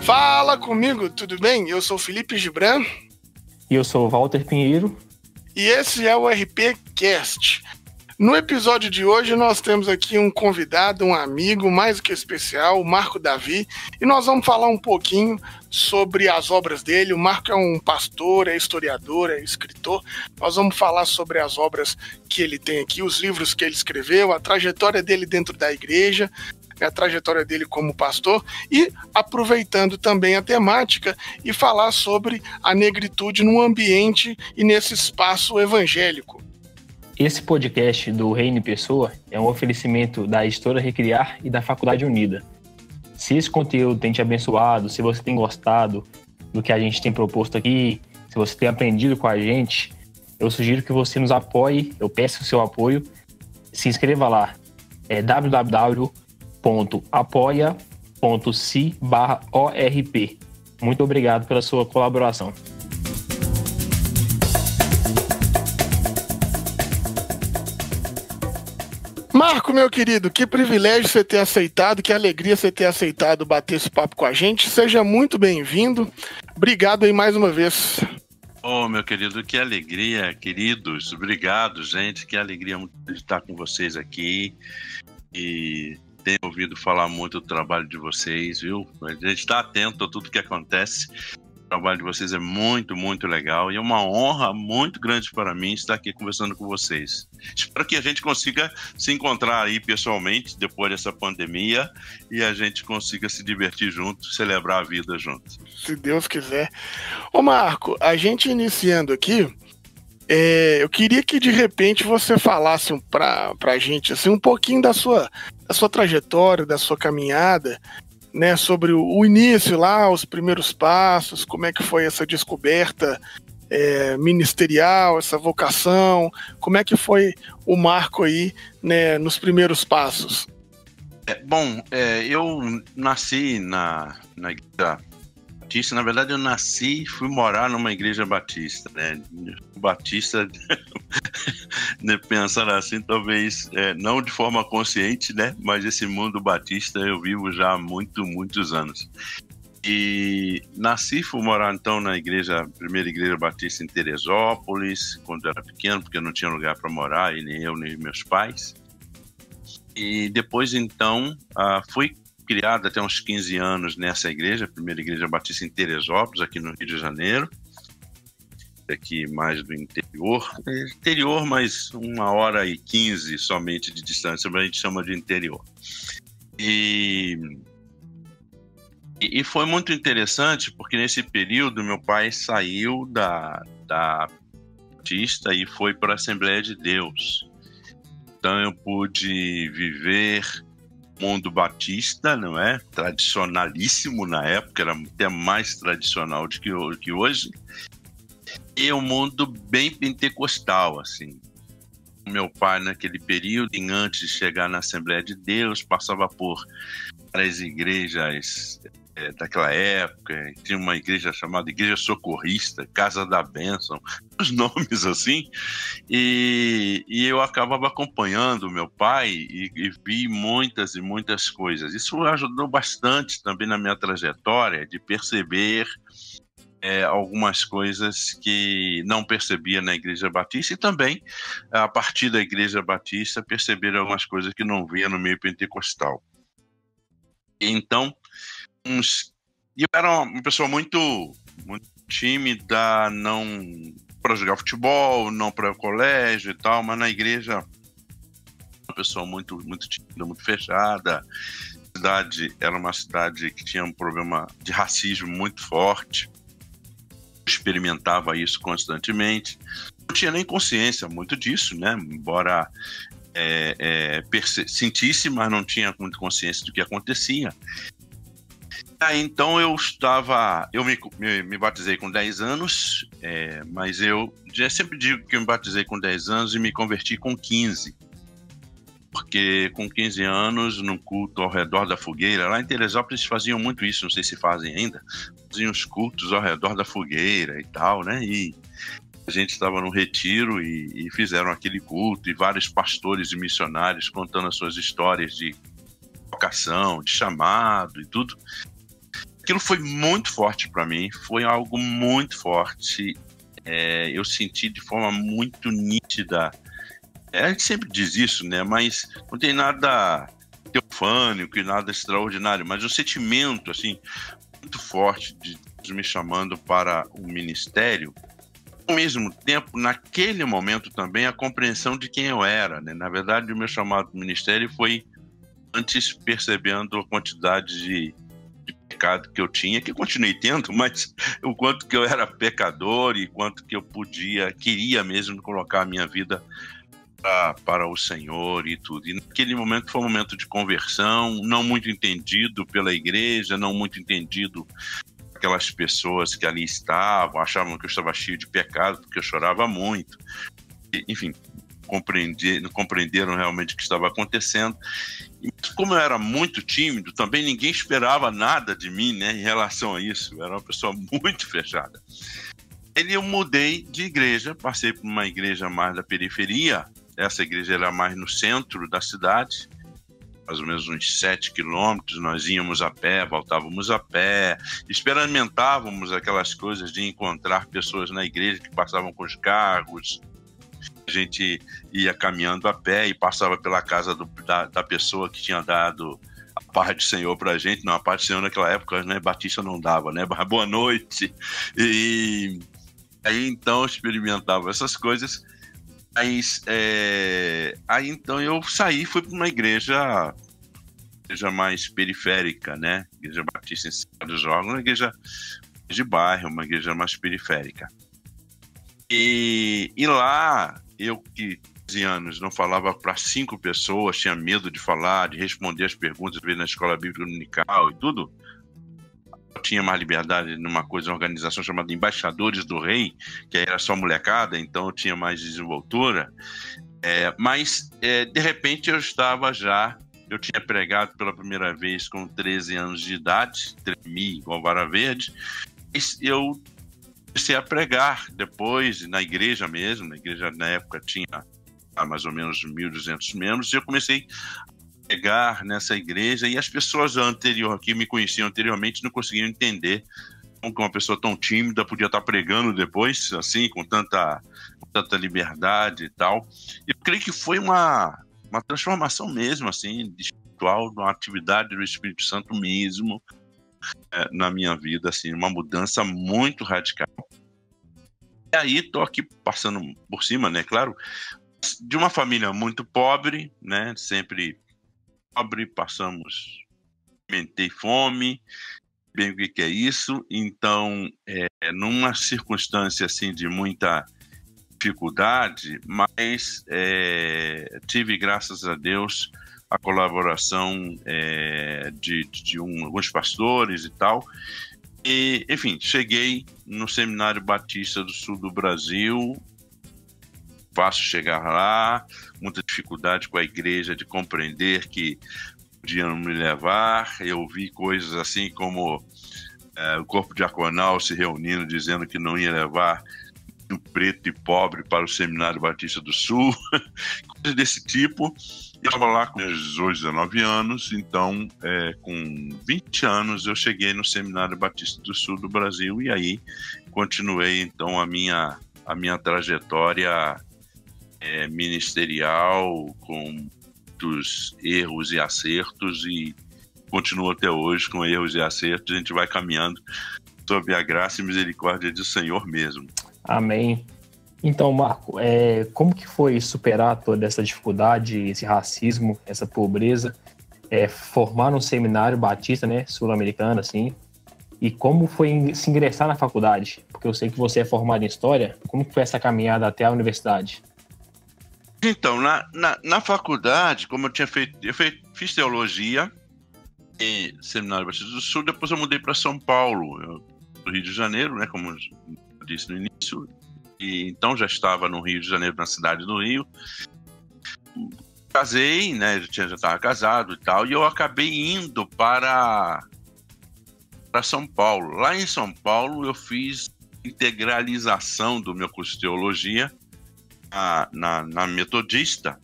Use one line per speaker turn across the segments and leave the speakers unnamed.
Fala comigo, tudo bem? Eu sou o Felipe Gibran.
E eu sou o Walter Pinheiro.
E esse é o RP Cast. No episódio de hoje nós temos aqui um convidado, um amigo mais do que especial, o Marco Davi, e nós vamos falar um pouquinho sobre as obras dele. O Marco é um pastor, é historiador, é escritor. Nós vamos falar sobre as obras que ele tem aqui, os livros que ele escreveu, a trajetória dele dentro da igreja, a trajetória dele como pastor, e aproveitando também a temática e falar sobre a negritude no ambiente e nesse espaço evangélico.
Esse podcast do Reino Pessoa é um oferecimento da Editora Recriar e da Faculdade Unida. Se esse conteúdo tem te abençoado, se você tem gostado do que a gente tem proposto aqui, se você tem aprendido com a gente, eu sugiro que você nos apoie, eu peço o seu apoio, se inscreva lá, é www.apoia.se/ORP. Muito obrigado pela sua colaboração.
Marco, meu querido, que privilégio você ter aceitado, que alegria você ter aceitado bater esse papo com a gente. Seja muito bem-vindo. Obrigado aí mais uma vez.
Oh, meu querido, que alegria, queridos. Obrigado, gente. Que alegria de estar com vocês aqui. E tenho ouvido falar muito do trabalho de vocês, viu? A gente está atento a tudo que acontece. O trabalho de vocês é muito, muito legal. E é uma honra muito grande para mim estar aqui conversando com vocês. Espero que a gente consiga se encontrar aí pessoalmente depois dessa pandemia e a gente consiga se divertir junto, celebrar a vida junto.
Se Deus quiser. Ô Marco, a gente iniciando aqui, eu queria que de repente você falasse pra gente assim, um pouquinho da sua trajetória, da sua caminhada, né, sobre o início lá, os primeiros passos, como é que foi essa descoberta ministerial, essa vocação, como é que foi o Marco aí, né, nos primeiros passos?
Eu nasci na igreja batista. Na verdade, eu nasci e fui morar numa igreja batista, né? Batista, pensar assim, talvez não de forma consciente, né? Mas esse mundo batista eu vivo já há muitos anos. E nasci, fui morar então na primeira igreja batista em Teresópolis, quando eu era pequeno, porque eu não tinha lugar para morar, e nem eu, nem meus pais. E depois então fui criado até uns 15 anos nessa igreja, a primeira igreja batista em Teresópolis, aqui no Rio de Janeiro, aqui mais do interior, mas 1h15 somente de distância, mas a gente chama de interior. E foi muito interessante, porque nesse período meu pai saiu da Batista e foi para a Assembleia de Deus. Então eu pude viver o mundo batista, não é? Tradicionalíssimo na época, era até mais tradicional do que hoje. E um mundo bem pentecostal, assim. Meu pai, naquele período, antes de chegar na Assembleia de Deus, passava por várias igrejas daquela época. Tinha uma igreja chamada Igreja Socorrista, Casa da Bênção, os nomes assim. E eu acabava acompanhando meu pai e vi muitas e muitas coisas. Isso ajudou bastante também na minha trajetória de perceber algumas coisas que não percebia na Igreja Batista, e também, a partir da Igreja Batista, perceber algumas coisas que não via no meio pentecostal. Então, eu era uma pessoa muito tímida, não para jogar futebol, não para o colégio e tal, mas na igreja, uma pessoa muito tímida, muito fechada. A cidade era uma cidade que tinha um problema de racismo muito forte. Experimentava isso constantemente. Não tinha nem consciência muito disso, né? Embora sentisse, mas não tinha muita consciência do que acontecia. Então eu me batizei com 10 anos, mas eu já sempre digo que eu me batizei com 10 anos e me converti com 15. Porque com 15 anos, num culto ao redor da fogueira, lá em Teresópolis faziam muito isso, não sei se fazem ainda, faziam os cultos ao redor da fogueira e tal, né? E a gente estava no retiro e fizeram aquele culto, e vários pastores e missionários contando as suas histórias de vocação, de chamado e tudo. aquilo foi muito forte para mim, foi algo muito forte. Eu senti de forma muito nítida. A gente sempre diz isso, né? Mas não tem nada teofânico e nada extraordinário, mas o sentimento, assim, muito forte de Deus me chamando para o ministério. Ao mesmo tempo, naquele momento também, a compreensão de quem eu era, né? Na verdade, o meu chamado para o ministério foi antes percebendo a quantidade de pecado que eu tinha, que eu continuei tendo, mas o quanto que eu era pecador e quanto que eu queria mesmo colocar a minha vida para o Senhor e tudo. E naquele momento foi um momento de conversão, não muito entendido pela igreja, não muito entendido aquelas pessoas que ali estavam, achavam que eu estava cheio de pecado, porque eu chorava muito. Enfim, compreenderam realmente o que estava acontecendo. E como eu era muito tímido, também ninguém esperava nada de mim, né, em relação a isso. Eu era uma pessoa muito fechada. Eu mudei de igreja, passei por uma igreja mais da periferia. Essa igreja era mais no centro da cidade, mais ou menos uns 7 quilômetros. Nós íamos a pé, voltávamos a pé, experimentávamos aquelas coisas de encontrar pessoas na igreja que passavam com os carros. A gente ia caminhando a pé e passava pela casa da pessoa que tinha dado a paz do Senhor pra gente. Não, a paz do Senhor naquela época, né, Batista não dava, né? Boa noite. E aí então eu experimentava essas coisas. Mas aí então eu saí, fui para uma igreja mais periférica, né? Igreja Batista em Serra dos Órgãos, uma igreja de bairro, uma igreja mais periférica. E lá, eu que 15 anos não falava para 5 pessoas, tinha medo de falar, de responder as perguntas, na escola bíblica dominical e tudo. Eu tinha mais liberdade numa uma organização chamada Embaixadores do Rei, que era só molecada, então eu tinha mais desenvoltura. Mas, de repente, eu tinha pregado pela primeira vez com 13 anos de idade, tremi igual vara verde. Eu comecei a pregar depois, na igreja mesmo. Na igreja, na época, tinha mais ou menos 1.200 membros, e eu comecei chegar nessa igreja, e as pessoas que me conheciam anteriormente não conseguiam entender como que uma pessoa tão tímida podia estar pregando depois, assim, com tanta liberdade e tal. Eu creio que foi uma transformação mesmo, assim, espiritual, uma atividade do Espírito Santo mesmo, na minha vida, assim, uma mudança muito radical. E aí tô aqui passando por cima, né, claro, de uma família muito pobre, né, sempre pobre, experimentei fome, bem o que é isso. Então, numa circunstância assim de muita dificuldade, mas tive, graças a Deus, a colaboração de alguns pastores e tal. E, enfim, cheguei no Seminário Batista do Sul do Brasil. Fácil chegar lá, muita dificuldade com a igreja de compreender que podiam me levar. Eu vi coisas assim como o corpo diaconal se reunindo, dizendo que não ia levar um preto e pobre para o Seminário Batista do Sul, coisas desse tipo. Eu estava lá com 18, 19 anos, então com 20 anos eu cheguei no Seminário Batista do Sul do Brasil, e aí continuei então a minha trajetória ministerial, com muitos erros e acertos, e continuo até hoje com erros e acertos. A gente vai caminhando sob a graça e misericórdia do Senhor mesmo.
Amém. Então, Marco, como que foi superar toda essa dificuldade, esse racismo, essa pobreza, formar um seminário batista, né, sul-americano, assim, e como foi se ingressar na faculdade? Porque eu sei que você é formado em História. Como que foi essa caminhada até a universidade?
Então, na faculdade, como eu fiz teologia em Seminário Batista do Sul, depois eu mudei para São Paulo, do Rio de Janeiro, né, como eu disse no início, e então já estava no Rio de Janeiro, na cidade do Rio. Casei, né, já estava casado e tal, e eu acabei indo para São Paulo. Lá em São Paulo eu fiz integralização do meu curso de teologia na Metodista,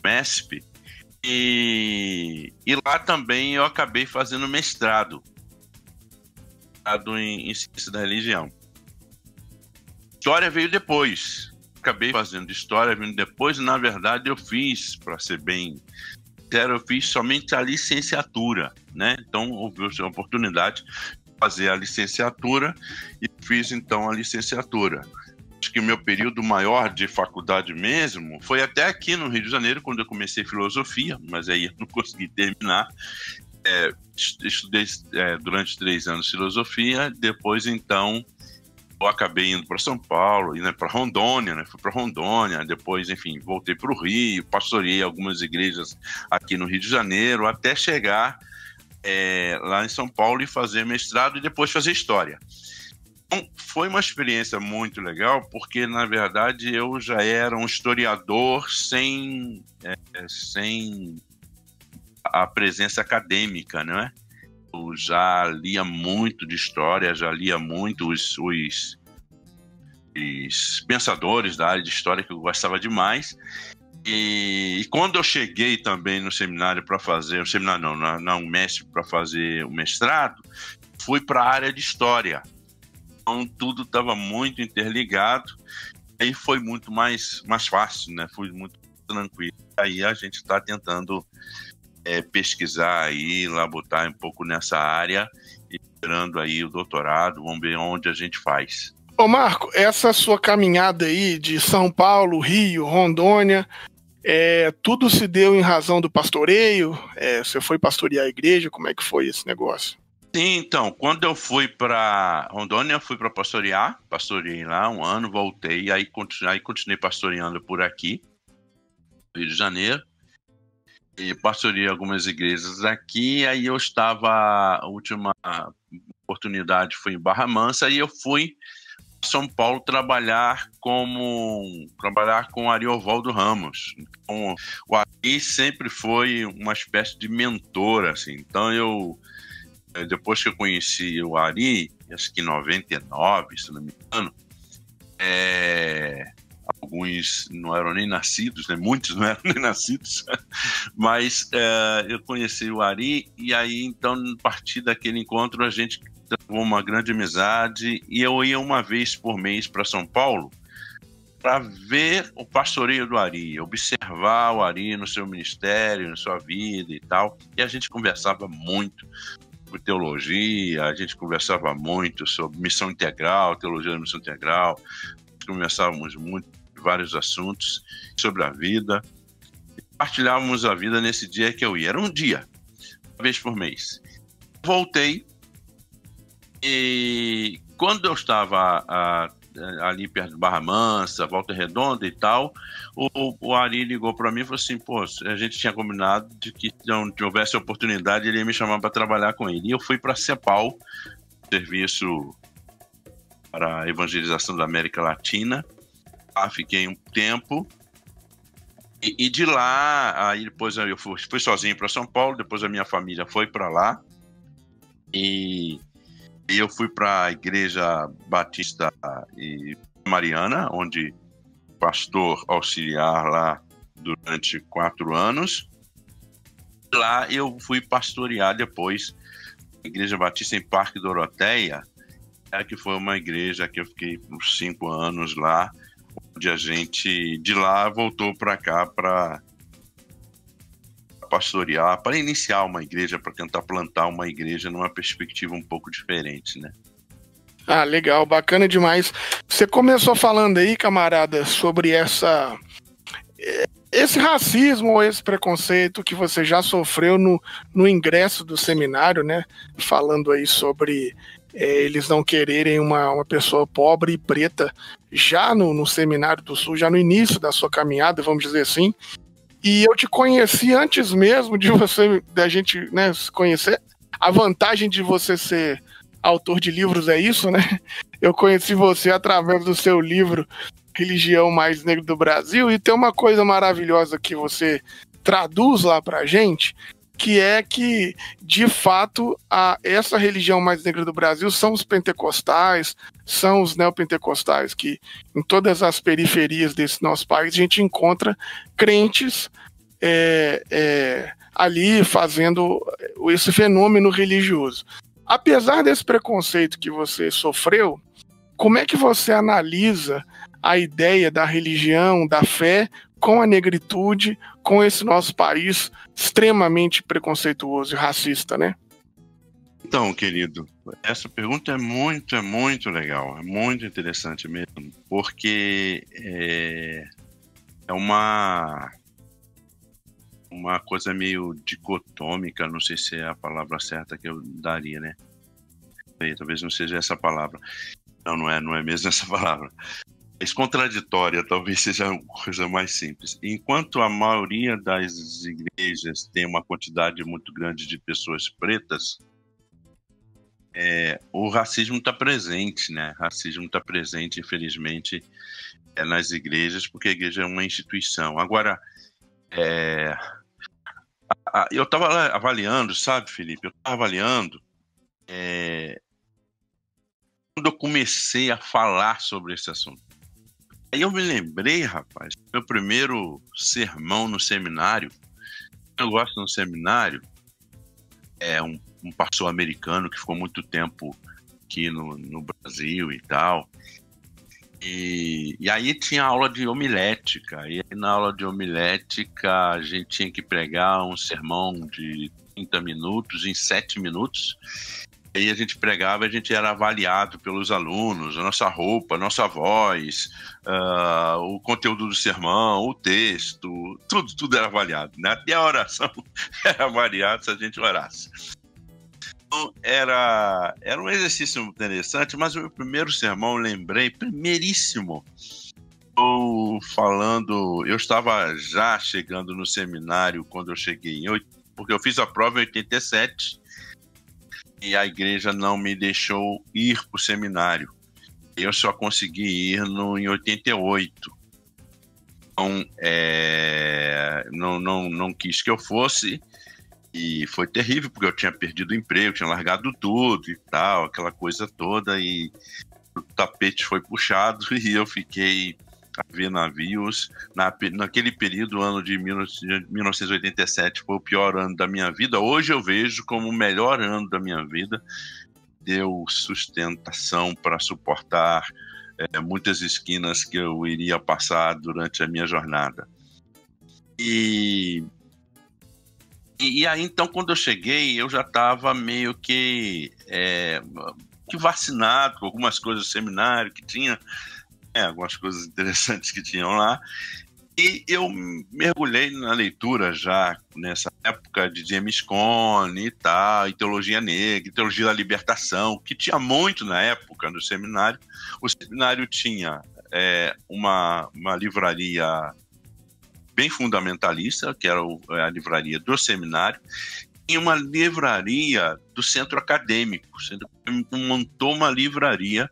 MESP, e lá também eu acabei fazendo mestrado. em ciência da religião. História veio depois. Acabei fazendo história vindo depois, e na verdade eu fiz, para ser bem sincero, eu fiz somente a licenciatura, né? Então houve a oportunidade de fazer a licenciatura e fiz então a licenciatura. Acho que o meu período maior de faculdade mesmo foi até aqui no Rio de Janeiro, quando eu comecei filosofia, mas aí eu não consegui terminar. Estudei durante 3 anos filosofia, depois então eu acabei indo para São Paulo, indo para Rondônia, né? Fui para Rondônia, depois, enfim, voltei para o Rio, pastoreei algumas igrejas aqui no Rio de Janeiro, até chegar lá em São Paulo e fazer mestrado e depois fazer história. Então, foi uma experiência muito legal, porque, na verdade, eu já era um historiador sem a presença acadêmica, não é? Eu já lia muito de história, já lia muito os pensadores da área de história, que eu gostava demais. E quando eu cheguei também no seminário para fazer, o seminário não, na UMESP para fazer o mestrado, fui para a área de história. Então tudo estava muito interligado, aí foi muito mais fácil, né? Foi muito tranquilo. Aí a gente está tentando pesquisar aí, labutar um pouco nessa área, e esperando aí o doutorado, vamos ver onde a gente faz.
Ô Marco, essa sua caminhada aí de São Paulo, Rio, Rondônia, tudo se deu em razão do pastoreio? Você foi pastorear a igreja? Como é que foi esse negócio?
Sim, então, quando eu fui para Rondônia, eu fui para pastorear, pastorei lá 1 ano, voltei, aí continuei pastoreando por aqui, Rio de Janeiro, e pastoreei algumas igrejas aqui. Aí eu estava, a última oportunidade foi em Barra Mansa, e eu fui a São Paulo trabalhar com Ariovaldo Ramos. Então, o Ari sempre foi uma espécie de mentor, assim. Então depois que eu conheci o Ari, acho que em 99, se não me engano, alguns não eram nem nascidos, né? Muitos não eram nem nascidos, mas eu conheci o Ari, e aí então, a partir daquele encontro, a gente teve uma grande amizade, e eu ia uma vez por mês para São Paulo para ver o pastoreio do Ari, observar o Ari no seu ministério, na sua vida e tal, e a gente conversava muito sobre teologia, a gente conversava muito sobre missão integral, teologia da missão integral, conversávamos muito de vários assuntos sobre a vida, partilhávamos a vida nesse dia que eu ia. Era um dia, uma vez por mês. Voltei, e quando eu estava ali perto de Barra Mansa, Volta Redonda e tal, o Ari ligou para mim e falou assim: pô, a gente tinha combinado de que se houvesse oportunidade ele ia me chamar para trabalhar com ele. E eu fui para a CEPAL, serviço para a evangelização da América Latina. Lá fiquei um tempo, e de lá, aí depois eu fui sozinho para São Paulo, depois a minha família foi para lá, e eu fui para a Igreja Batista e Mariana, onde pastor auxiliar lá durante 4 anos. Lá eu fui pastorear depois a Igreja Batista em Parque Doroteia, que foi uma igreja que eu fiquei uns 5 anos lá, onde a gente de lá voltou para cá para pastorear, para iniciar uma igreja, para tentar plantar uma igreja numa perspectiva um pouco diferente, né?
Ah, legal, bacana demais. Você começou falando aí, camarada, sobre esse racismo ou esse preconceito que você já sofreu no ingresso do seminário, né? Falando aí sobre eles não quererem uma pessoa pobre e preta já no Seminário do Sul, já no início da sua caminhada, vamos dizer assim. E eu te conheci antes mesmo da gente, né, se conhecer. A vantagem de você ser autor de livros é isso, né? Eu conheci você através do seu livro Religião Mais Negra do Brasil, e tem uma coisa maravilhosa que você traduz lá pra gente, que é que, de fato, essa religião mais negra do Brasil são os pentecostais, são os neopentecostais, que em todas as periferias desse nosso país a gente encontra crentes ali fazendo esse fenômeno religioso. Apesar desse preconceito que você sofreu, como é que você analisa a ideia da religião, da fé, com a negritude, com esse nosso país extremamente preconceituoso e racista, né?
Então, querido, essa pergunta é muito legal, é muito interessante mesmo, porque é uma coisa meio dicotômica, não sei se é a palavra certa que eu daria, né? Talvez não seja essa palavra. Não é mesmo essa palavra. Mas contraditória, talvez seja uma coisa mais simples. Enquanto a maioria das igrejas tem uma quantidade muito grande de pessoas pretas, o racismo está presente, né? O racismo está presente, infelizmente, nas igrejas, porque a igreja é uma instituição. Agora, eu estava avaliando, sabe, Felipe? Eu estava avaliando quando eu comecei a falar sobre esse assunto. Aí eu me lembrei, rapaz, meu primeiro sermão no seminário. Eu gosto no seminário, um pastor americano que ficou muito tempo aqui no Brasil e tal. E aí tinha aula de homilética. E aí na aula de homilética a gente tinha que pregar um sermão de 30 minutos em 7 minutos. Aí a gente pregava, a gente era avaliado pelos alunos, a nossa roupa, a nossa voz, o conteúdo do sermão, o texto, tudo era avaliado, né? Até a oração era avaliada se a gente orasse. Então, era um exercício interessante, mas o meu primeiro sermão, eu lembrei, primeiríssimo, eu estava já chegando no seminário quando eu cheguei, porque eu fiz a prova em 87, e a igreja não me deixou ir para o seminário. Eu só consegui ir em 88. Então, não quis que eu fosse, e foi terrível, porque eu tinha perdido o emprego, tinha largado tudo e tal, aquela coisa toda, e o tapete foi puxado e eu fiquei a ver navios. Naquele período, o ano de 1987 foi o pior ano da minha vida. Hoje eu vejo como o melhor ano da minha vida. Deu sustentação para suportar muitas esquinas que eu iria passar durante a minha jornada. E aí, então, quando eu cheguei, eu já estava meio que vacinado com algumas coisas do seminário que tinha, algumas coisas interessantes que tinham lá, e eu mergulhei na leitura já nessa época de James Cone e tal, e teologia negra, e teologia da libertação, que tinha muito na época no seminário. O seminário tinha uma livraria bem fundamentalista, que era a livraria do seminário, e uma livraria do centro acadêmico. O centro acadêmico montou uma livraria,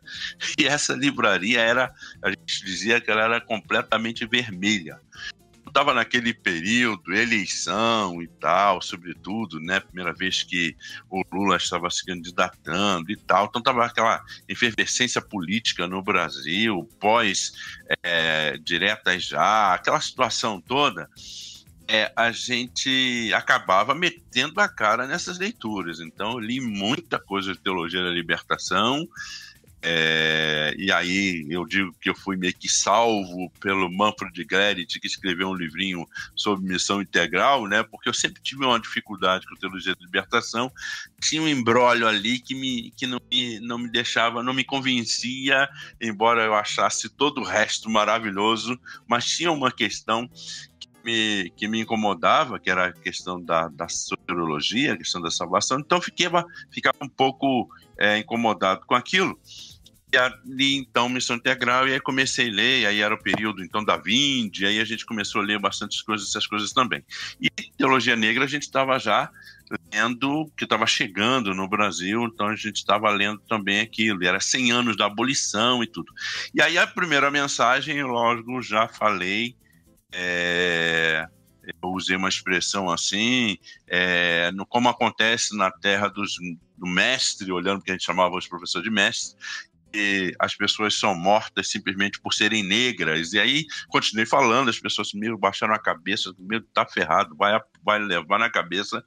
e essa livraria a gente dizia que ela era completamente vermelha. Eu estava naquele período, eleição e tal, sobretudo, né? Primeira vez que o Lula estava se candidatando e tal, então estava aquela efervescência política no Brasil, diretas já, aquela situação toda. A gente acabava metendo a cara nessas leituras. Então eu li muita coisa de teologia da libertação, e aí eu digo que eu fui meio que salvo pelo Manfred Gerrit, que escreveu um livrinho sobre missão integral, né? Porque eu sempre tive uma dificuldade com teologia da libertação. Tinha um embrólio ali que não me deixava, não me convencia, embora eu achasse todo o resto maravilhoso, mas tinha uma questão que me incomodava, que era a questão da soteriologia, a questão da salvação. Então ficava um pouco incomodado com aquilo. E ali, então, missão integral, e aí comecei a ler, aí era o período, então, da Vinde, aí a gente começou a ler bastante coisas, essas coisas também. E teologia negra a gente estava já lendo, que estava chegando no Brasil, então a gente estava lendo também aquilo, e era 100 anos da abolição e tudo. E aí a primeira mensagem, eu, lógico, já falei, eu usei uma expressão assim, como acontece na terra do mestre, olhando porque a gente chamava os professores de mestre, e as pessoas são mortas simplesmente por serem negras. E aí continuei falando, as pessoas meio baixaram a cabeça, meio tá ferrado, vai levar na cabeça,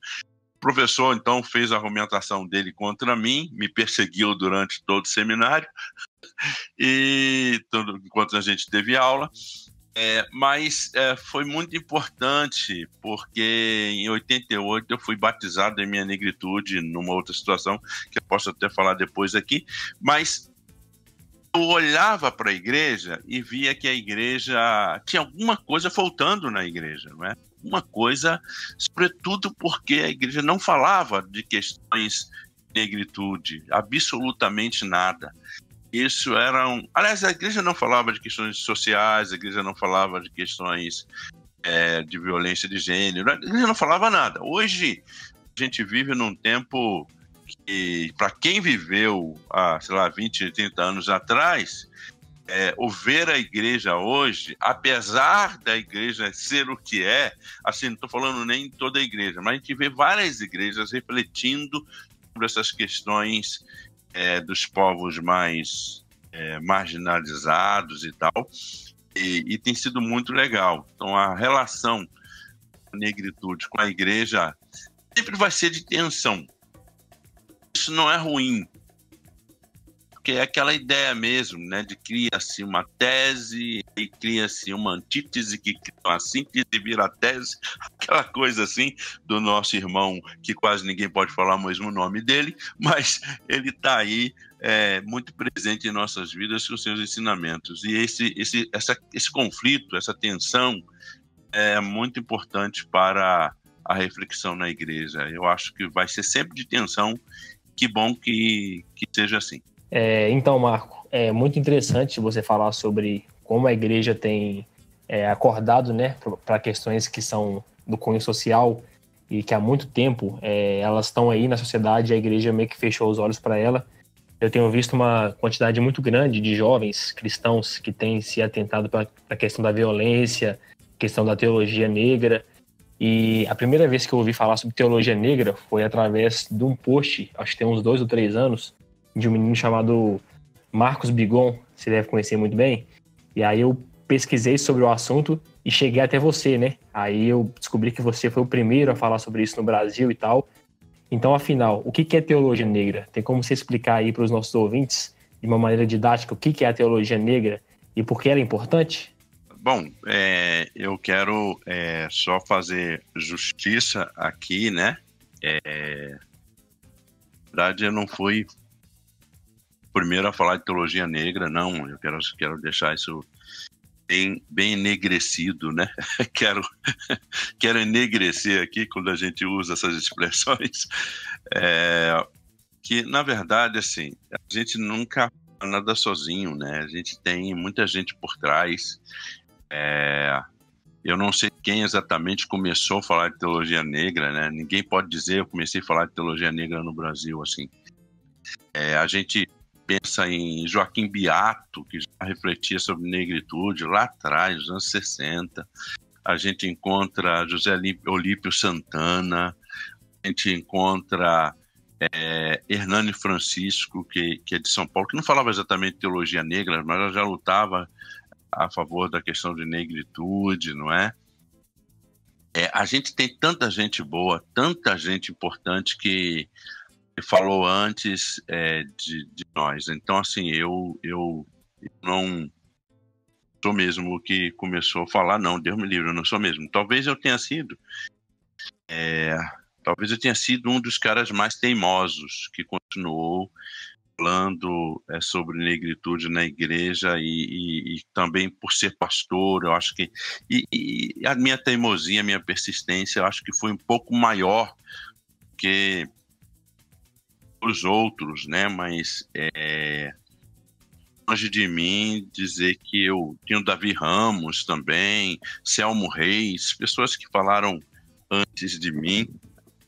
professor, então, fez a argumentação dele contra mim, me perseguiu durante todo o seminário, enquanto a gente teve aula. Mas foi muito importante, porque em 88 eu fui batizado em minha negritude, numa outra situação, que eu posso até falar depois aqui, mas eu olhava para a igreja e via que a igreja tinha alguma coisa faltando na igreja, não é? Uma coisa, sobretudo porque a igreja não falava de questões de negritude, absolutamente nada. Isso eram... Aliás, a igreja não falava de questões sociais, a igreja não falava de questões de violência de gênero, a igreja não falava nada. Hoje, a gente vive num tempo que, para quem viveu há, sei lá, 20, 30 anos atrás, o ver a igreja hoje, apesar da igreja ser o que é, assim, não estou falando nem toda a igreja, mas a gente vê várias igrejas refletindo sobre essas questões dos povos mais marginalizados e tal, e tem sido muito legal. Então, a relação da negritude com a igreja sempre vai ser de tensão. Isso não é ruim, porque é aquela ideia mesmo, né, de cria-se uma tese e cria-se uma antítese que cria uma síntese e vira tese, aquela coisa assim do nosso irmão, que quase ninguém pode falar o mesmo nome dele, mas ele está aí muito presente em nossas vidas com seus ensinamentos. E esse conflito, essa tensão é muito importante para a reflexão na igreja. Eu acho que vai ser sempre de tensão. Que bom que seja assim.
Então, Marco, é muito interessante você falar sobre como a igreja tem acordado, né, para questões que são do cunho social e que há muito tempo elas estão aí na sociedade e a igreja meio que fechou os olhos para ela. Eu tenho visto uma quantidade muito grande de jovens cristãos que têm se atentado para a questão da violência, questão da teologia negra. E a primeira vez que eu ouvi falar sobre teologia negra foi através de um post, acho que tem uns 2 ou 3 anos, de um menino chamado Marcos Bigon, você deve conhecer muito bem. E aí eu pesquisei sobre o assunto e cheguei até você, né? Aí eu descobri que você foi o primeiro a falar sobre isso no Brasil e tal. Então, afinal, o que é teologia negra? Tem como você explicar aí para os nossos ouvintes, de uma maneira didática, o que é a teologia negra e por que ela é importante?
Bom, eu quero só fazer justiça aqui, né? Na verdade, eu não fui o primeiro a falar de teologia negra, não. Eu quero deixar isso bem enegrecido, né? quero enegrecer aqui quando a gente usa essas expressões, que, na verdade, assim, a gente nunca faz nada sozinho, né? A gente tem muita gente por trás. Eu não sei quem exatamente começou a falar de teologia negra, né? Ninguém pode dizer eu comecei a falar de teologia negra no Brasil, assim. A gente pensa em Joaquim Beato, que já refletia sobre negritude lá atrás, nos anos 60. A gente encontra José Olímpio Santana, a gente encontra Hernani Francisco, que é de São Paulo, que não falava exatamente de teologia negra, mas já lutava a favor da questão de negritude, não é? A gente tem tanta gente boa, tanta gente importante que falou antes de nós. Então, assim, eu não sou mesmo o que começou a falar, não, Deus me livre, eu não sou mesmo. Talvez eu tenha sido um dos caras mais teimosos que continuou falando sobre negritude na igreja e também por ser pastor, eu acho que e a minha teimosia, a minha persistência, eu acho que foi um pouco maior que os outros, né? Mas longe de mim dizer que eu tinha o Davi Ramos também, Selmo Reis, pessoas que falaram antes de mim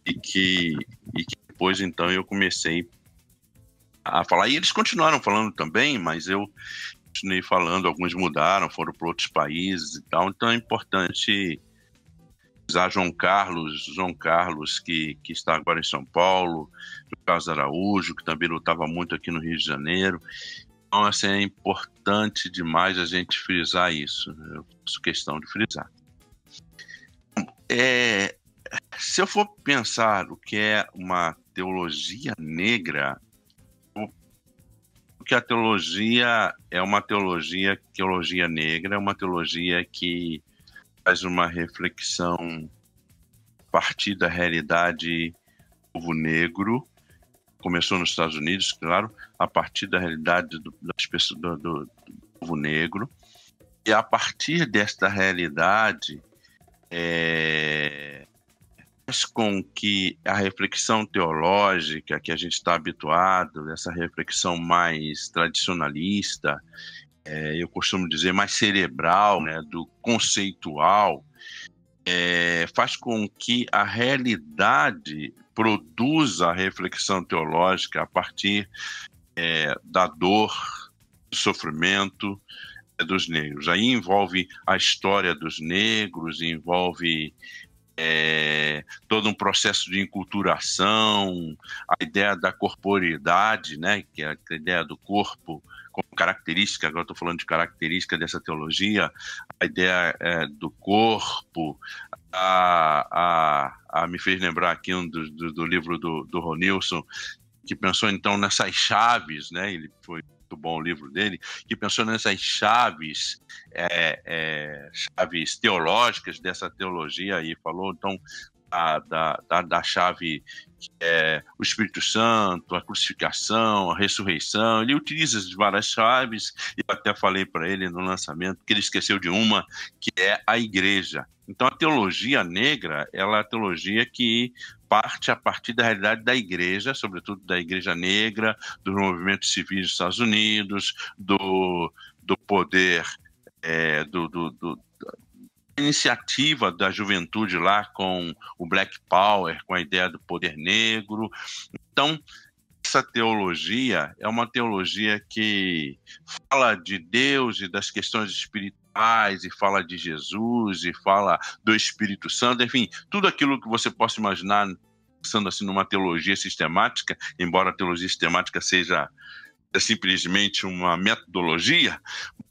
e que depois então eu comecei a falar, e eles continuaram falando também, mas eu continuei falando, alguns mudaram, foram para outros países e tal, então é importante usar João Carlos que está agora em São Paulo, o Carlos Araújo, que também lutava muito aqui no Rio de Janeiro. Então, assim, é importante demais a gente frisar isso, eu faço questão de frisar. Se eu for pensar o que é uma teologia negra, porque a teologia é uma teologia negra, é uma teologia que faz uma reflexão a partir da realidade do povo negro. Começou nos Estados Unidos, claro, a partir da realidade das pessoas, do povo negro. E a partir desta realidade, faz com que a reflexão teológica que a gente está habituado, essa reflexão mais tradicionalista, eu costumo dizer mais cerebral, né, do conceitual, faz com que a realidade produza a reflexão teológica a partir da dor, do sofrimento dos negros. Aí envolve a história dos negros, envolve todo um processo de enculturação, a ideia da corporeidade, né, que é a ideia do corpo como característica, agora estou falando de característica dessa teologia, a ideia do corpo, me fez lembrar aqui do livro do Ronilson, que pensou então nessas chaves, né, ele foi muito bom o livro dele, que pensou nessas chaves, chaves teológicas dessa teologia e falou então da chave que é o Espírito Santo, a crucificação, a ressurreição. Ele utiliza as várias chaves, e eu até falei para ele no lançamento que ele esqueceu de uma, que é a igreja. Então a teologia negra, ela é a teologia que parte a partir da realidade da igreja, sobretudo da igreja negra, dos movimentos civis dos Estados Unidos, do poder, iniciativa da juventude lá com o Black Power, com a ideia do poder negro. Então, essa teologia é uma teologia que fala de Deus e das questões espirituais, e fala de Jesus, e fala do Espírito Santo, enfim, tudo aquilo que você possa imaginar, pensando assim numa teologia sistemática, embora a teologia sistemática seja simplesmente uma metodologia,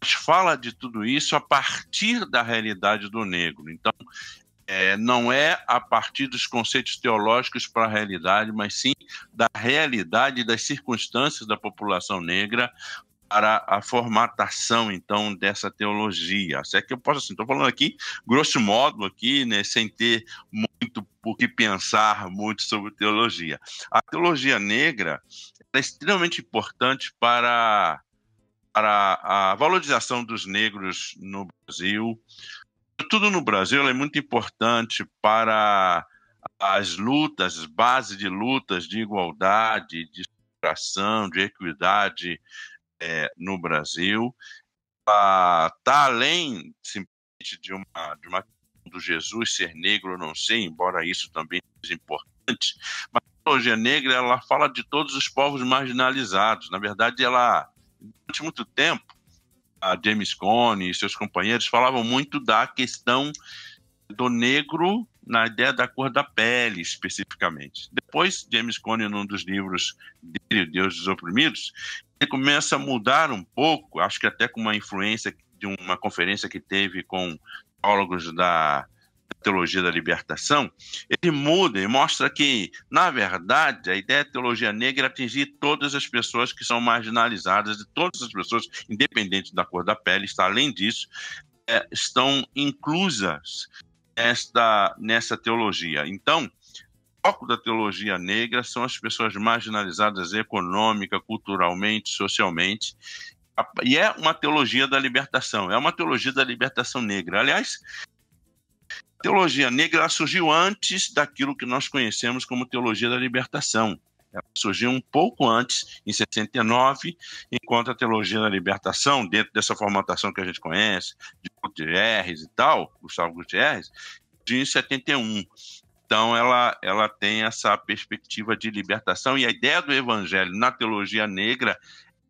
mas fala de tudo isso a partir da realidade do negro. Então, não é a partir dos conceitos teológicos para a realidade, mas sim da realidade e das circunstâncias da população negra para a formatação, então, dessa teologia. Se é que eu posso, assim, estou falando aqui, grosso modo, aqui, né, sem ter muito o que pensar muito sobre teologia. A teologia negra é extremamente importante para a valorização dos negros no Brasil. Tudo no Brasil ela é muito importante para as lutas, as bases de lutas de igualdade, de superação, de equidade no Brasil. Está além simplesmente de uma do Jesus ser negro ou não ser, embora isso também seja importante, mas a teologia negra ela fala de todos os povos marginalizados. Na verdade, ela, durante muito tempo, a James Cone e seus companheiros falavam muito da questão do negro na ideia da cor da pele, especificamente. Depois, James Cone, num dos livros dele, Deus dos Oprimidos, ele começa a mudar um pouco, acho que até com uma influência de uma conferência que teve com teólogos da teologia da libertação. Ele muda e mostra que, na verdade, a ideia da teologia negra é atingir todas as pessoas que são marginalizadas, e todas as pessoas, independente da cor da pele, está além disso, estão inclusas nessa teologia. Então, o foco da teologia negra são as pessoas marginalizadas econômica, culturalmente, socialmente, e é uma teologia da libertação, é uma teologia da libertação negra. Aliás, a teologia negra surgiu antes daquilo que nós conhecemos como teologia da libertação. Ela surgiu um pouco antes, em 69, enquanto a teologia da libertação, dentro dessa formatação que a gente conhece, de Gutierrez e tal, Gustavo Gutierrez, de 71. Então, ela tem essa perspectiva de libertação, e a ideia do evangelho na teologia negra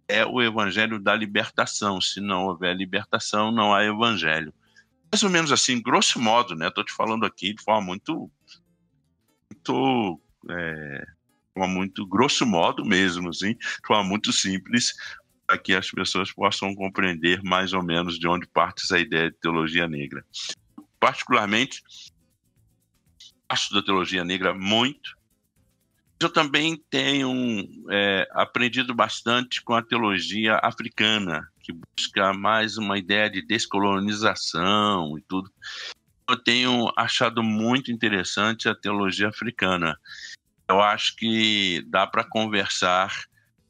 é o evangelho da libertação. Se não houver libertação, não há evangelho. Mais ou menos assim, grosso modo, né? Estou te falando aqui de forma muito grosso modo mesmo, assim, de forma muito simples, para que as pessoas possam compreender mais ou menos de onde parte essa ideia de teologia negra. Particularmente, gosto da teologia negra muito. Eu também tenho aprendido bastante com a teologia africana, que busca mais uma ideia de descolonização e tudo. Eu tenho achado muito interessante a teologia africana. Eu acho que dá para conversar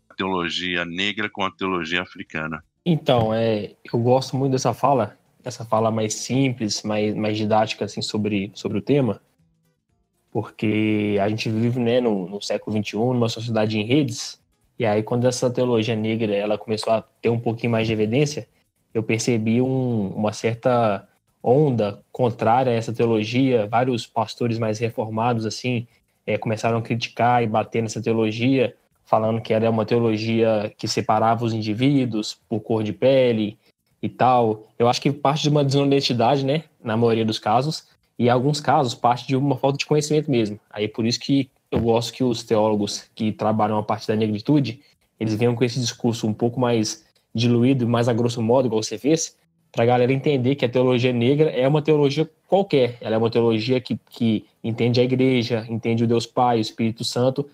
a teologia negra com a teologia africana.
Então, eu gosto muito dessa fala mais simples, mais didática assim, sobre o tema, porque a gente vive, né, no século XXI, numa sociedade em redes, e aí quando essa teologia negra ela começou a ter um pouquinho mais de evidência, eu percebi uma certa onda contrária a essa teologia. Vários pastores mais reformados assim começaram a criticar e bater nessa teologia, falando que era uma teologia que separava os indivíduos por cor de pele e tal. Eu acho que parte de uma desonestidade, né, na maioria dos casos, e em alguns casos parte de uma falta de conhecimento mesmo. Aí por isso que eu gosto que os teólogos que trabalham a parte da negritude, eles venham com esse discurso um pouco mais diluído, mais a grosso modo, igual você fez, para a galera entender que a teologia negra é uma teologia qualquer. Ela é uma teologia que entende a igreja, entende o Deus Pai, o Espírito Santo,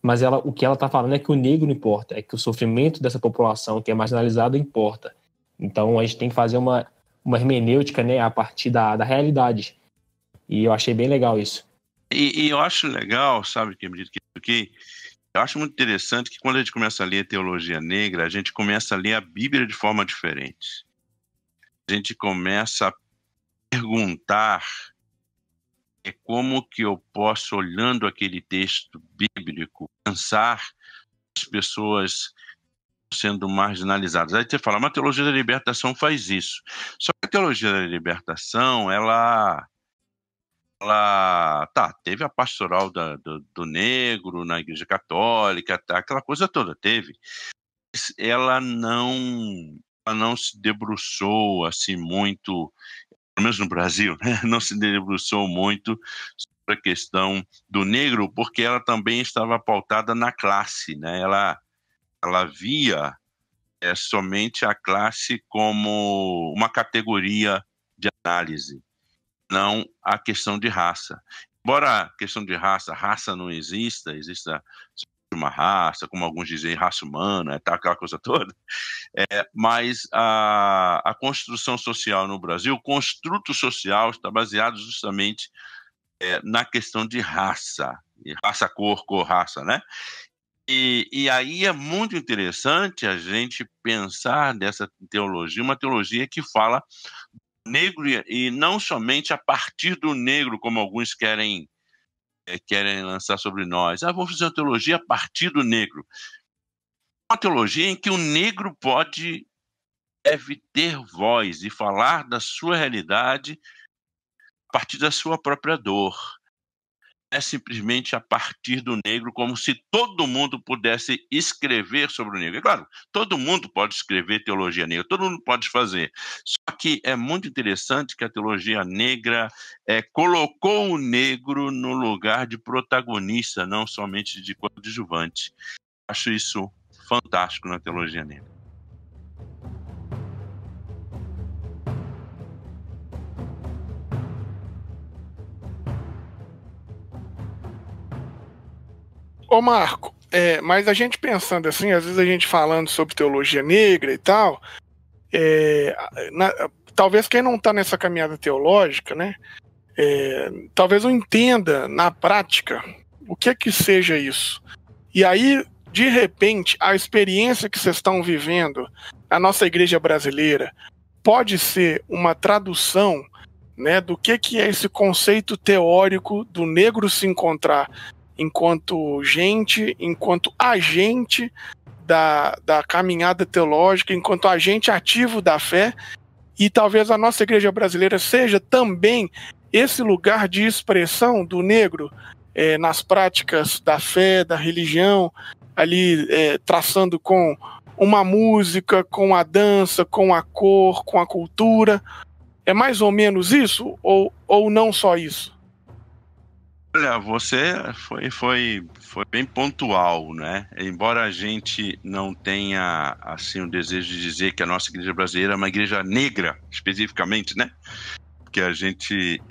mas o que ela está falando é que o negro não importa, é que o sofrimento dessa população que é marginalizada importa. Então a gente tem que fazer uma hermenêutica, né, a partir da realidade. E eu achei bem legal isso.
E eu acho legal, sabe, que eu acho muito interessante que quando a gente começa a ler teologia negra, a gente começa a ler a Bíblia de forma diferente. A gente começa a perguntar como que eu posso, olhando aquele texto bíblico, pensar as pessoas sendo marginalizadas. Aí você fala, mas a teologia da libertação faz isso. Só que a teologia da libertação, ela teve a pastoral do negro na Igreja Católica, aquela coisa toda, teve. Ela não se debruçou assim muito, pelo menos no Brasil, né? Não se debruçou muito sobre a questão do negro, porque ela também estava pautada na classe, né? Ela via somente a classe como uma categoria de análise, não a questão de raça. Embora a questão de raça não exista uma raça, como alguns dizem, raça humana, tá, aquela coisa toda, mas a construção social no Brasil, o construto social está baseado justamente na questão de raça, cor, raça, né? E aí é muito interessante a gente pensar dessa teologia, uma teologia que fala negro e não somente a partir do negro, como alguns querem lançar sobre nós. Vamos fazer uma teologia a partir do negro. Uma teologia em que o negro deve ter voz e falar da sua realidade a partir da sua própria dor. É simplesmente a partir do negro, como se todo mundo pudesse escrever sobre o negro. É claro, todo mundo pode escrever teologia negra, todo mundo pode fazer. Só que é muito interessante que a teologia negra colocou o negro no lugar de protagonista, não somente de coadjuvante. Acho isso fantástico na teologia negra.
Ô Marco, mas a gente pensando assim, às vezes a gente falando sobre teologia negra e tal, talvez quem não está nessa caminhada teológica, né, talvez não entenda na prática o que é que seja isso. E aí, de repente, a experiência que vocês estão vivendo na nossa igreja brasileira pode ser uma tradução, né, do que é esse conceito teórico do negro se encontrar enquanto gente, enquanto agente da caminhada teológica, enquanto agente ativo da fé, e talvez a nossa igreja brasileira seja também esse lugar de expressão do negro nas práticas da fé, da religião, ali traçando com uma música, com a dança, com a cor, com a cultura. É mais ou menos isso? Ou não só isso?
Olha, você foi bem pontual, né? Embora a gente não tenha assim o desejo de dizer que a nossa igreja brasileira é uma igreja negra, especificamente, né? porque a gente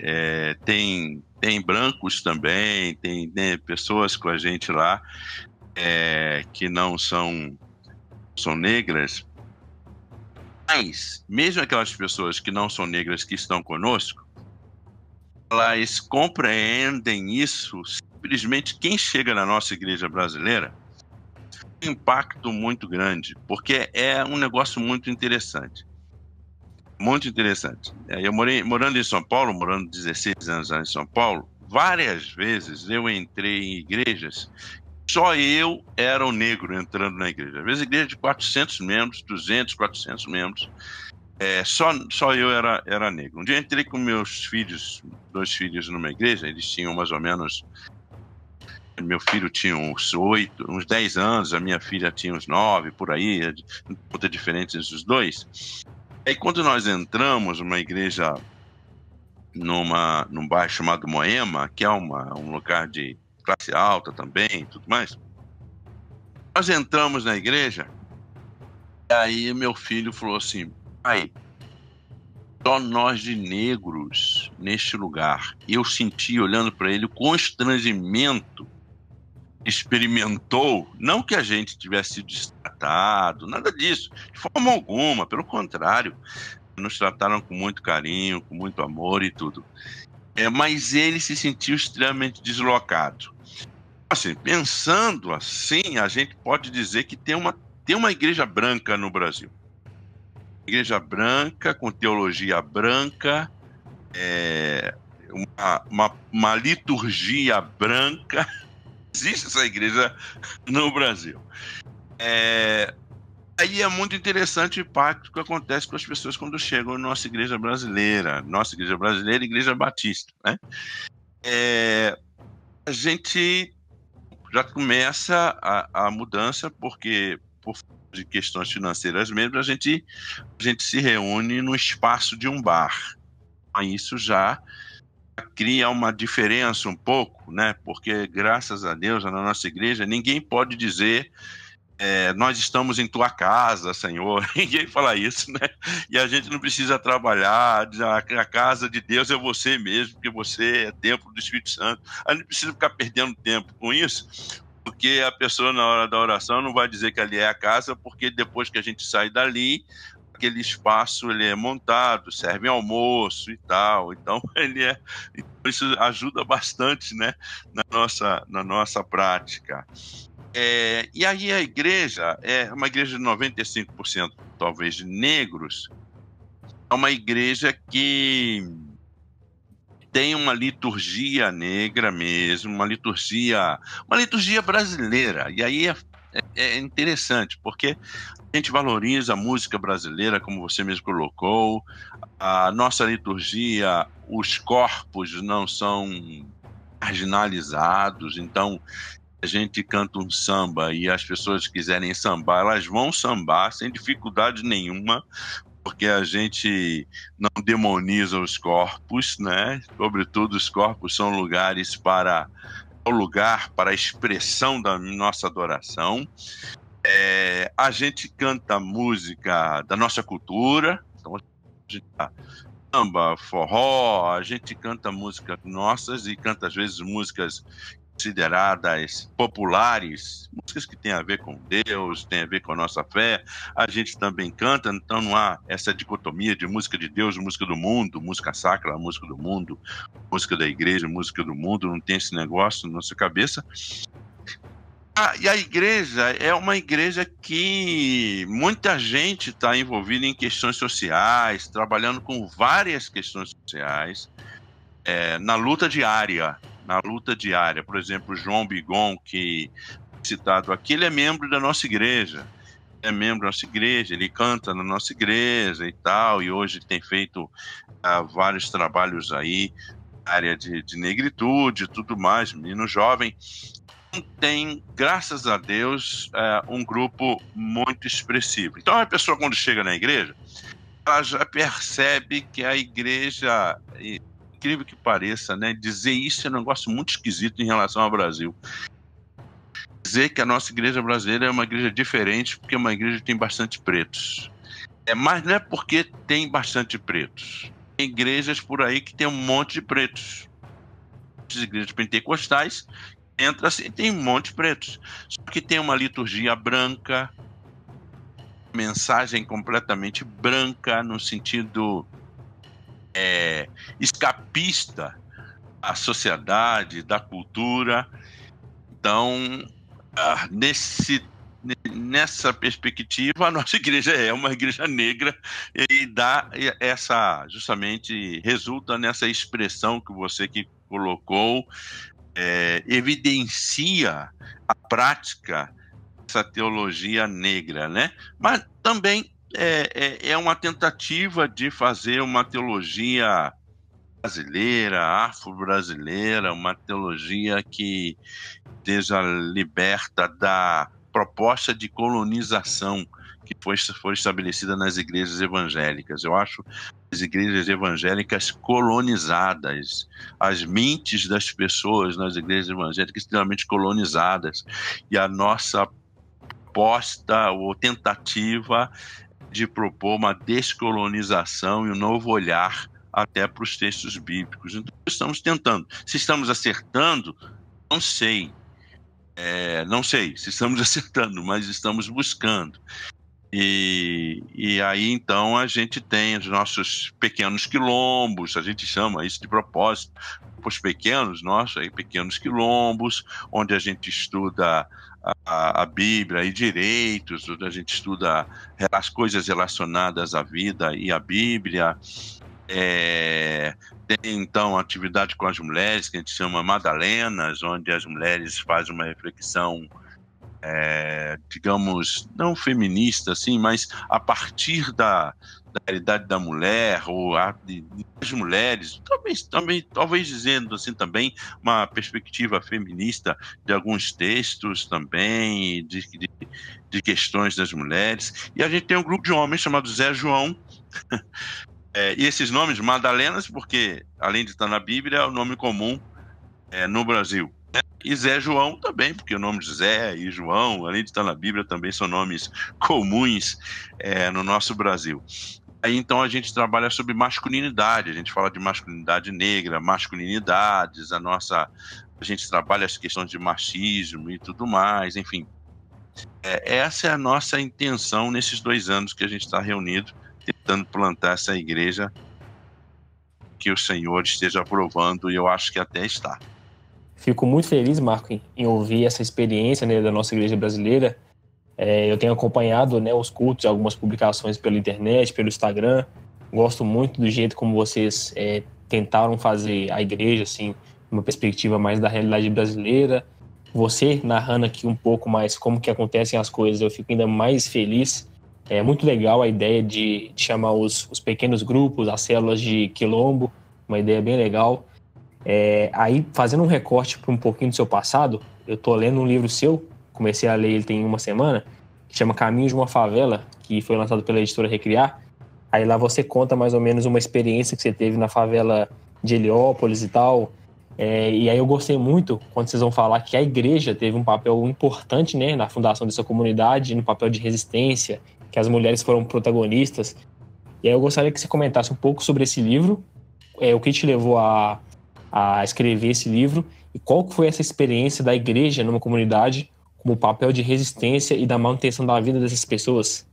tem brancos também, tem, né, pessoas com a gente lá que não são negras, mas mesmo aquelas pessoas que não são negras que estão conosco, elas compreendem isso. Simplesmente quem chega na nossa igreja brasileira tem um impacto muito grande, porque é um negócio muito interessante. Muito interessante. Eu morando em São Paulo, morando 16 anos lá em São Paulo, várias vezes eu entrei em igrejas, só eu era o negro entrando na igreja. Às vezes igreja de 400 membros, 200, 400 membros, só eu era negro. Um dia eu entrei com meus filhos, 2 filhos numa igreja, eles tinham mais ou menos... Meu filho tinha uns 10 anos, a minha filha tinha uns 9, por aí, muita diferença entre os dois. Aí quando nós entramos numa igreja, num bairro chamado Moema, que é um lugar de classe alta também e tudo mais, nós entramos na igreja, e aí meu filho falou assim: pai, só nós de negros neste lugar. E eu senti, olhando para ele, o constrangimento experimentou, não que a gente tivesse sido destratado, nada disso, de forma alguma, pelo contrário, nos trataram com muito carinho, com muito amor e tudo. Mas ele se sentiu extremamente deslocado. Assim, pensando assim, a gente pode dizer que tem uma igreja branca no Brasil. Igreja branca, com teologia branca, uma liturgia branca. Existe essa igreja no Brasil. Aí é muito interessante o impacto que acontece com as pessoas quando chegam na nossa igreja brasileira, Igreja Batista, né? A gente já começa a mudança, porque por de questões financeiras mesmo, a gente se reúne no espaço de um bar. Isso já cria uma diferença um pouco, né? Porque, graças a Deus, na nossa igreja, ninguém pode dizer nós estamos em tua casa, Senhor. Ninguém fala isso, né? E a gente não precisa trabalhar, a casa de Deus é você mesmo, porque você é templo do Espírito Santo. A gente não precisa ficar perdendo tempo com isso, porque a pessoa, na hora da oração, não vai dizer que ali é a casa, porque depois que a gente sai dali, aquele espaço ele é montado, serve almoço e tal, então isso ajuda bastante, né, na nossa prática. E aí a igreja é uma igreja de 95% talvez de negros, é uma igreja que tem uma liturgia negra mesmo, uma liturgia brasileira, e aí é interessante, porque a gente valoriza a música brasileira, como você mesmo colocou, a nossa liturgia, os corpos não são marginalizados, então a gente canta um samba e as pessoas quiserem sambar, elas vão sambar sem dificuldade nenhuma, porque a gente não demoniza os corpos, né? Sobretudo os corpos são lugares para a expressão da nossa adoração. A gente canta música da nossa cultura, então a gente samba, forró, a gente canta músicas nossas e canta às vezes músicas consideradas populares, músicas que têm a ver com Deus, têm a ver com a nossa fé, a gente também canta, então não há essa dicotomia de música de Deus, música do mundo, música sacra, música do mundo, música da igreja, música do mundo, não tem esse negócio na nossa cabeça. E a igreja é uma igreja que muita gente está envolvida em questões sociais, trabalhando com várias questões sociais, na luta diária. Por exemplo, João Bigon, que é citado aqui, ele é membro da nossa igreja. Ele canta na nossa igreja e tal, e hoje tem feito vários trabalhos aí na área de negritude e tudo mais, menino jovem. Tem, graças a Deus, um grupo muito expressivo. Então a pessoa, quando chega na igreja, ela já percebe que a igreja, incrível que pareça, né, dizer isso é um negócio muito esquisito em relação ao Brasil. Dizer que a nossa igreja brasileira é uma igreja diferente porque é uma igreja que tem bastante pretos. Mas não é porque tem bastante pretos. Tem igrejas por aí que tem um monte de pretos. As igrejas pentecostais entra assim, tem um monte de pretos. Só que tem uma liturgia branca, mensagem completamente branca, no sentido escapista da sociedade, da cultura. Então, nessa perspectiva, a nossa igreja é uma igreja negra e dá justamente resulta nessa expressão que você que colocou, evidencia a prática dessa teologia negra, né? Mas também é uma tentativa de fazer uma teologia brasileira, afro-brasileira, uma teologia que esteja liberta da proposta de colonização que foi estabelecida nas igrejas evangélicas. Eu acho as igrejas evangélicas colonizadas, as mentes das pessoas nas igrejas evangélicas extremamente colonizadas, e a nossa proposta ou tentativa de propor uma descolonização e um novo olhar até para os textos bíblicos. Então, estamos tentando. Se estamos acertando, não sei. Não sei se estamos acertando, mas estamos buscando. E aí, então, a gente tem os nossos pequenos quilombos, a gente chama isso de propósito, os pequenos, pequenos quilombos, onde a gente estuda a Bíblia e direitos, onde a gente estuda as coisas relacionadas à vida e à Bíblia. Tem, então, atividade com as mulheres, que a gente chama Madalenas, onde as mulheres fazem uma reflexão, digamos, não feminista, assim, mas a partir da realidade da mulher, ou das mulheres, talvez dizendo assim também, uma perspectiva feminista de alguns textos também, de questões das mulheres. E a gente tem um grupo de homens chamado Zé João, e esses nomes, Madalenas, porque além de estar na Bíblia, é o nome comum no Brasil. E Zé João também, porque o nome de Zé e João, além de estar na Bíblia, também são nomes comuns no nosso Brasil. Aí então a gente trabalha sobre masculinidade, a gente fala de masculinidade negra, masculinidades, a gente trabalha as questões de machismo e tudo mais, enfim. Essa é a nossa intenção nesses 2 anos que a gente está reunido, tentando plantar essa igreja que o Senhor esteja aprovando, e eu acho que até está.
Fico muito feliz, Marco, em ouvir essa experiência, né, da nossa igreja brasileira. Eu tenho acompanhado, né, os cultos, algumas publicações pela internet, pelo Instagram. Gosto muito do jeito como vocês tentaram fazer a igreja, assim, uma perspectiva mais da realidade brasileira. Você narrando aqui um pouco mais como que acontecem as coisas, eu fico ainda mais feliz. É muito legal a ideia de chamar os pequenos grupos, as células de quilombo, uma ideia bem legal. Aí, fazendo um recorte para um pouquinho do seu passado, eu tô lendo um livro seu, comecei a ler ele tem uma semana, que chama Caminho de uma Favela, que foi lançado pela editora Recriar. Aí lá você conta mais ou menos uma experiência que você teve na favela de Heliópolis e tal. E aí eu gostei muito quando vocês vão falar que a igreja teve um papel importante, né, na fundação dessa comunidade, no papel de resistência, que as mulheres foram protagonistas. E aí eu gostaria que você comentasse um pouco sobre esse livro, o que te levou a escrever esse livro e qual que foi essa experiência da igreja numa comunidade como papel de resistência e da manutenção da vida dessas pessoas.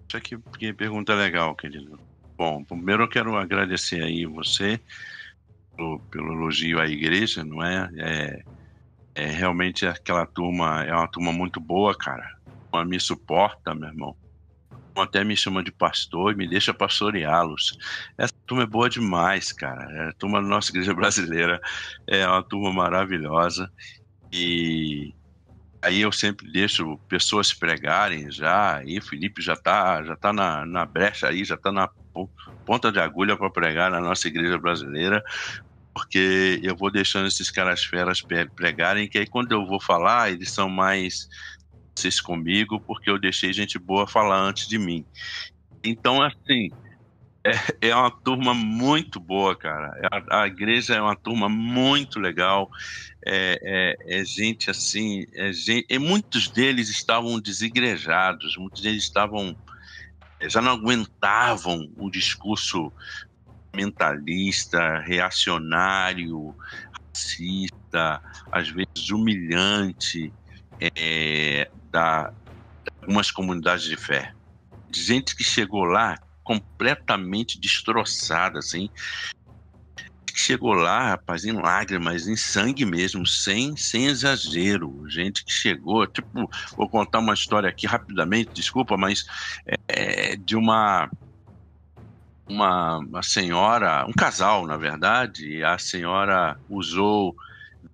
Isso que pergunta legal, querido. Bom, primeiro eu quero agradecer aí você pelo elogio à igreja, não é? Realmente aquela turma é uma turma muito boa, cara. Me suporta, meu irmão. Até me chama de pastor e me deixa pastoreá-los. Essa turma é boa demais, cara. A turma da nossa igreja brasileira é uma turma maravilhosa. E aí eu sempre deixo pessoas pregarem já. E o Felipe já tá na brecha aí, já tá na ponta de agulha para pregar na nossa igreja brasileira. Porque eu vou deixando esses caras feras pregarem, que aí quando eu vou falar, eles são mais vocês comigo, porque eu deixei gente boa falar antes de mim. Então, assim, é uma turma muito boa, cara. A igreja é uma turma muito legal. Gente assim, e muitos deles estavam desigrejados, muitos deles já não aguentavam o discurso mentalista, reacionário, racista, às vezes humilhante, de algumas comunidades de fé. Gente que chegou lá completamente destroçada, assim, que chegou lá, rapaz, em lágrimas, em sangue mesmo, sem exagero. Gente que chegou, tipo, vou contar uma história aqui rapidamente, desculpa, mas de uma senhora, um casal, na verdade. A senhora usou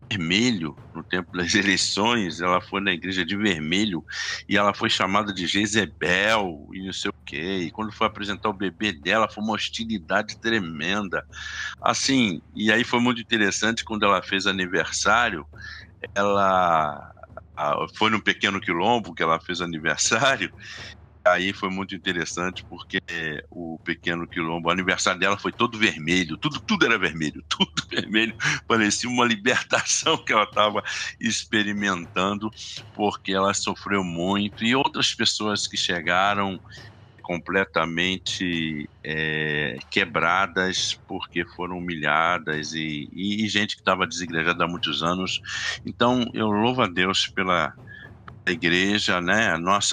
vermelho no tempo das eleições, ela foi na igreja de vermelho e ela foi chamada de Jezebel e não sei o quê. E quando foi apresentar o bebê dela, foi uma hostilidade tremenda. Assim, e aí foi muito interessante quando ela fez aniversário, ela foi no Pequeno Quilombo que ela fez aniversário. Aí foi muito interessante porque o Pequeno Quilombo, o aniversário dela foi todo vermelho, tudo era vermelho, tudo vermelho, parecia uma libertação que ela estava experimentando, porque ela sofreu muito, e outras pessoas que chegaram completamente quebradas porque foram humilhadas, e gente que estava desigrejada há muitos anos. Então eu louvo a Deus pela igreja, né? Nós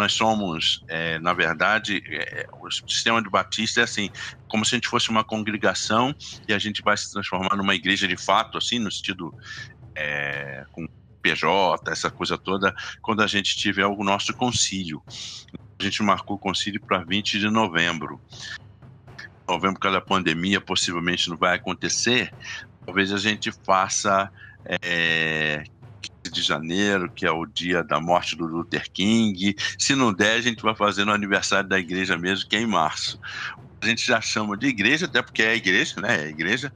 somos, na verdade, o sistema de Batista é assim, como se a gente fosse uma congregação e a gente vai se transformar numa igreja de fato, assim, no sentido com PJ, essa coisa toda, quando a gente tiver o nosso concílio. A gente marcou o concílio para 20 de novembro. Novembro, por causa da pandemia, possivelmente não vai acontecer. Talvez a gente faça 15 de janeiro, que é o dia da morte do Luther King. Se não der, a gente vai fazer no aniversário da igreja mesmo, que é em março. A gente já chama de igreja, até porque é a igreja, né? É a igreja.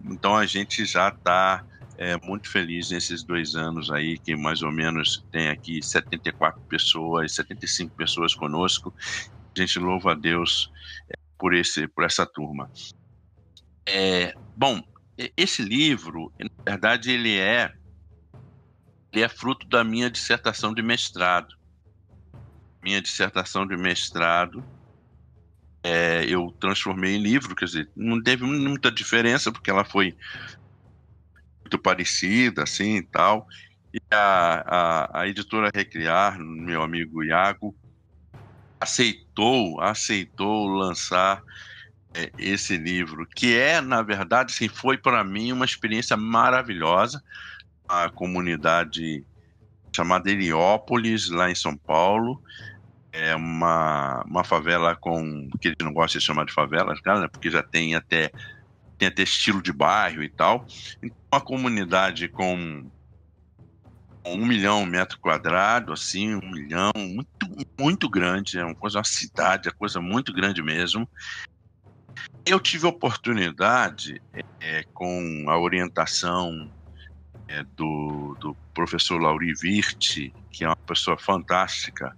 Então a gente já está muito feliz nesses 2 anos aí, que mais ou menos tem aqui 74 pessoas, 75 pessoas conosco. A gente louva a Deus por essa turma. Bom, esse livro, na verdade, ele é fruto da minha dissertação de mestrado. Minha dissertação de mestrado eu transformei em livro, quer dizer, não teve muita diferença, porque ela foi muito parecida, assim, e tal. E a editora Recriar, meu amigo Iago, aceitou lançar esse livro, que na verdade, assim, foi para mim uma experiência maravilhosa. A comunidade chamada Heliópolis, lá em São Paulo, é uma favela que eles não gostam de chamar de favela, né, porque já tem até estilo de bairro e tal. Então, uma comunidade com 1 milhão de metros quadrados, assim, 1 milhão, muito, muito grande, uma cidade, é coisa muito grande mesmo. Eu tive a oportunidade, com a orientação do professor Lauri Virti, que é uma pessoa fantástica.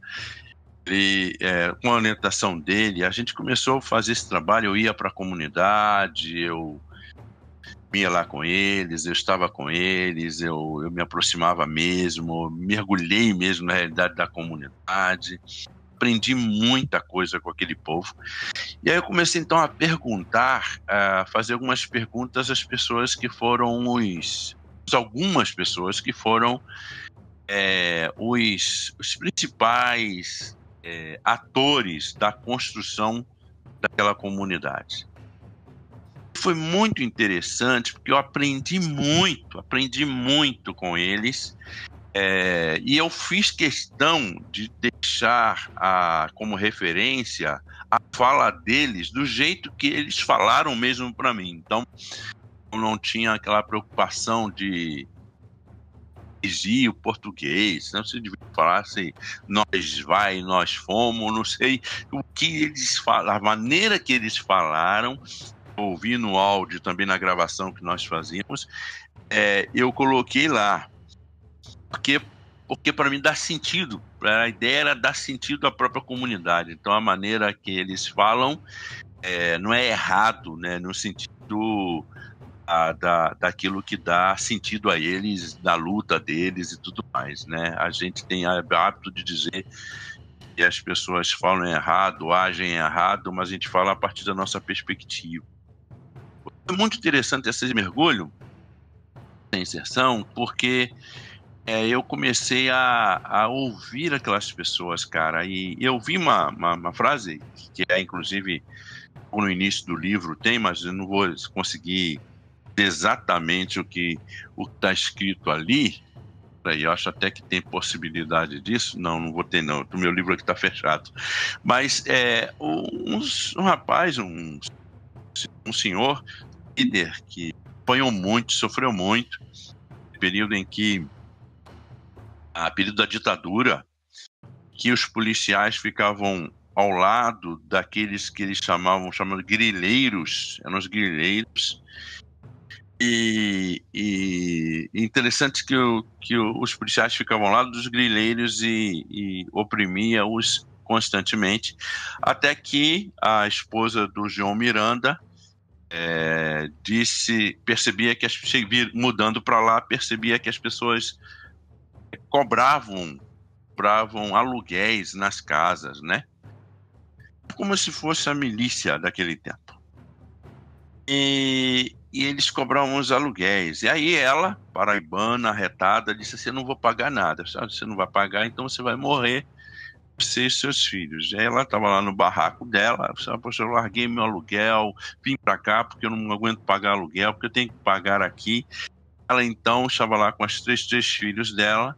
Com a orientação dele, a gente começou a fazer esse trabalho. Eu ia para a comunidade, eu ia lá com eles, eu estava com eles, eu me aproximava mesmo, mergulhei mesmo na realidade da comunidade, aprendi muita coisa com aquele povo. E aí eu comecei então a fazer algumas perguntas às pessoas que foram algumas pessoas que foram os principais atores da construção daquela comunidade. Foi muito interessante, porque eu aprendi muito com eles, e eu fiz questão de deixar como referência a fala deles do jeito que eles falaram mesmo para mim. Então, eu não tinha aquela preocupação de exigir o português, não se devia falar assim, nós fomos, não sei o que eles falaram, a maneira que eles falaram. Ouvi no áudio, também na gravação que nós fazíamos, eu coloquei lá, porque para mim dá sentido, a ideia era dar sentido à própria comunidade. Então a maneira que eles falam não é errado, né, no sentido daquilo que dá sentido a eles, da luta deles e tudo mais, né? A gente tem o hábito de dizer e as pessoas falam errado, agem errado, mas a gente fala a partir da nossa perspectiva. É muito interessante esse mergulho na inserção, porque eu comecei a ouvir aquelas pessoas, cara, e eu vi uma frase, que inclusive no início do livro tem, mas eu não vou conseguir dizer exatamente o que está escrito ali. Eu acho até que tem possibilidade disso. Não vou ter não, o meu livro aqui está fechado. Mas um rapaz, um senhor líder que apanhou muito, sofreu muito, período em que período da ditadura, que os policiais ficavam ao lado daqueles que eles chamando grileiros, eram os grileiros. E interessante que os policiais ficavam ao lado dos grileiros e oprimia-os constantemente, até que a esposa do João Miranda percebia que mudando para lá, percebia que as pessoas cobravam aluguéis nas casas, né? Como se fosse a milícia daquele tempo. E eles cobravam os aluguéis. E aí ela, paraibana, arretada, disse assim: eu não vou pagar nada. Você não vai pagar, então você vai morrer, você e seus filhos. E aí ela estava lá no barraco dela, poxa, eu larguei meu aluguel, vim para cá porque eu não aguento pagar aluguel, porque eu tenho que pagar aqui. Ela então estava lá com os três filhos dela,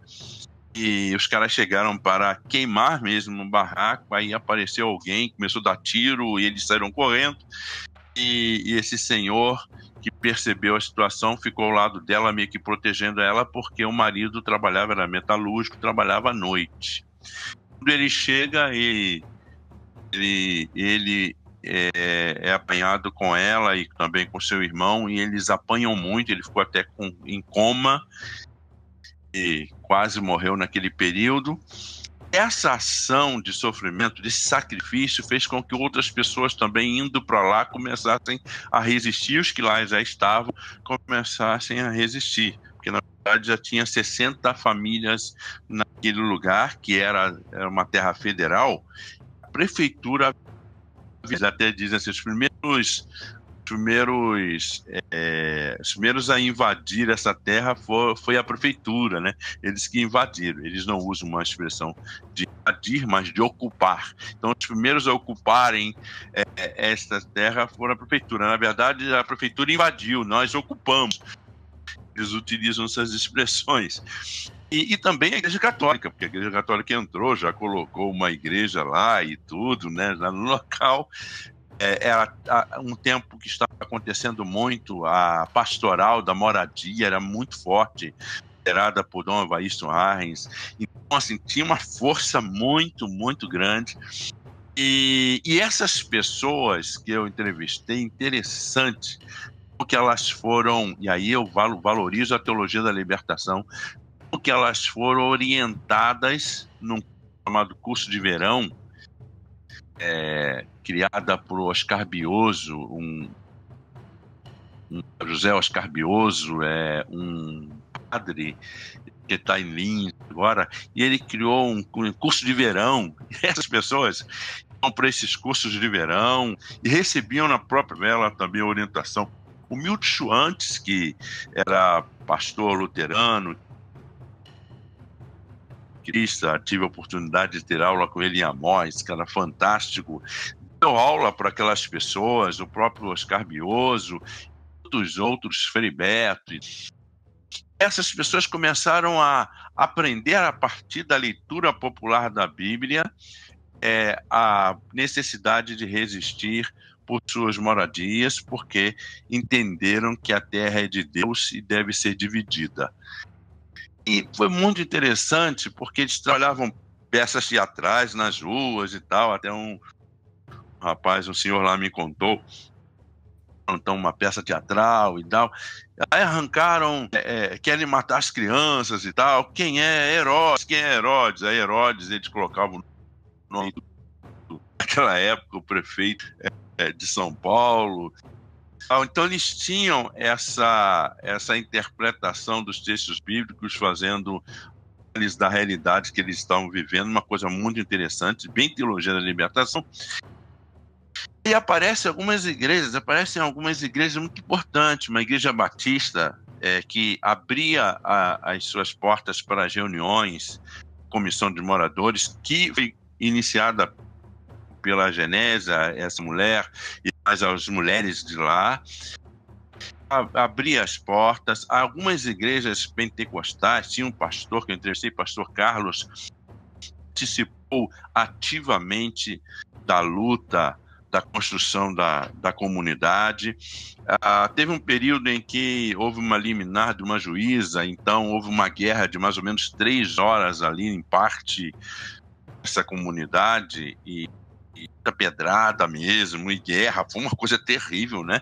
e os caras chegaram para queimar mesmo no barraco. Aí apareceu alguém, começou a dar tiro e eles saíram correndo. E esse senhor que percebeu a situação ficou ao lado dela, meio que protegendo ela, porque o marido trabalhava, era metalúrgico, trabalhava à noite. Quando ele chega, ele é apanhado com ela e também com seu irmão, e eles apanham muito. Ele ficou até em coma e quase morreu naquele período. Essa ação de sofrimento, desse sacrifício, fez com que outras pessoas também, indo para lá, começassem a resistir. Os que lá já estavam começassem a resistir, porque na verdade já tinha 60 famílias naquele lugar, que era uma terra federal. A prefeitura, até dizem assim, os primeiros a invadir essa terra foi a prefeitura, né? Eles que invadiram. Eles não usam uma expressão de invadir, mas de ocupar. Então, os primeiros a ocuparem esta terra foram a prefeitura. Na verdade, a prefeitura invadiu, nós ocupamos. Eles utilizam essas expressões. E também a Igreja Católica, porque a Igreja Católica entrou, já colocou uma igreja lá e tudo, né? Lá no local. Era um tempo que estava acontecendo muito, a pastoral da moradia era muito forte, liderada por Dom Evaristo Arens. Então, assim, tinha uma força muito, muito grande. E essas pessoas que eu entrevistei, interessante, porque elas foram, e aí eu valorizo a teologia da libertação, porque elas foram orientadas num chamado curso de verão, criada por Oscar Bioso, José Oscar Bioso, um padre que está em Lins agora, e ele criou um curso de verão. E essas pessoas iam para esses cursos de verão e recebiam na própria vela também a orientação. O Milton Schwantes, que era pastor luterano, tive a oportunidade de ter aula com ele em Amós, que era fantástico. Deu aula para aquelas pessoas, o próprio Oscar Bioso, dos outros, Frei Beto. Essas pessoas começaram a aprender a partir da leitura popular da Bíblia a necessidade de resistir por suas moradias, porque entenderam que a terra é de Deus e deve ser dividida. E foi muito interessante, porque eles trabalhavam peças teatrais nas ruas e tal. Até um senhor lá me contou, então, uma peça teatral e tal. Aí arrancaram, querem matar as crianças e tal. Quem é Herodes? Quem é Herodes? Aí Herodes, eles colocavam o nome naquela época, o prefeito de São Paulo. Então eles tinham essa interpretação dos textos bíblicos, fazendo da realidade que eles estavam vivendo, uma coisa muito interessante, bem teologia da libertação. E aparecem algumas igrejas muito importantes, uma igreja batista que abria as suas portas para as reuniões, comissão de moradores, que foi iniciada pela Genésia, essa mulher, e mais as mulheres de lá, abria as portas. Algumas igrejas pentecostais, tinha um pastor que eu entrevistei, pastor Carlos, participou ativamente da luta, da construção da comunidade. Teve um período em que houve uma liminar de uma juíza, então houve uma guerra de mais ou menos 3 horas ali, em parte, dessa comunidade, e muita pedrada mesmo, e guerra, foi uma coisa terrível, né?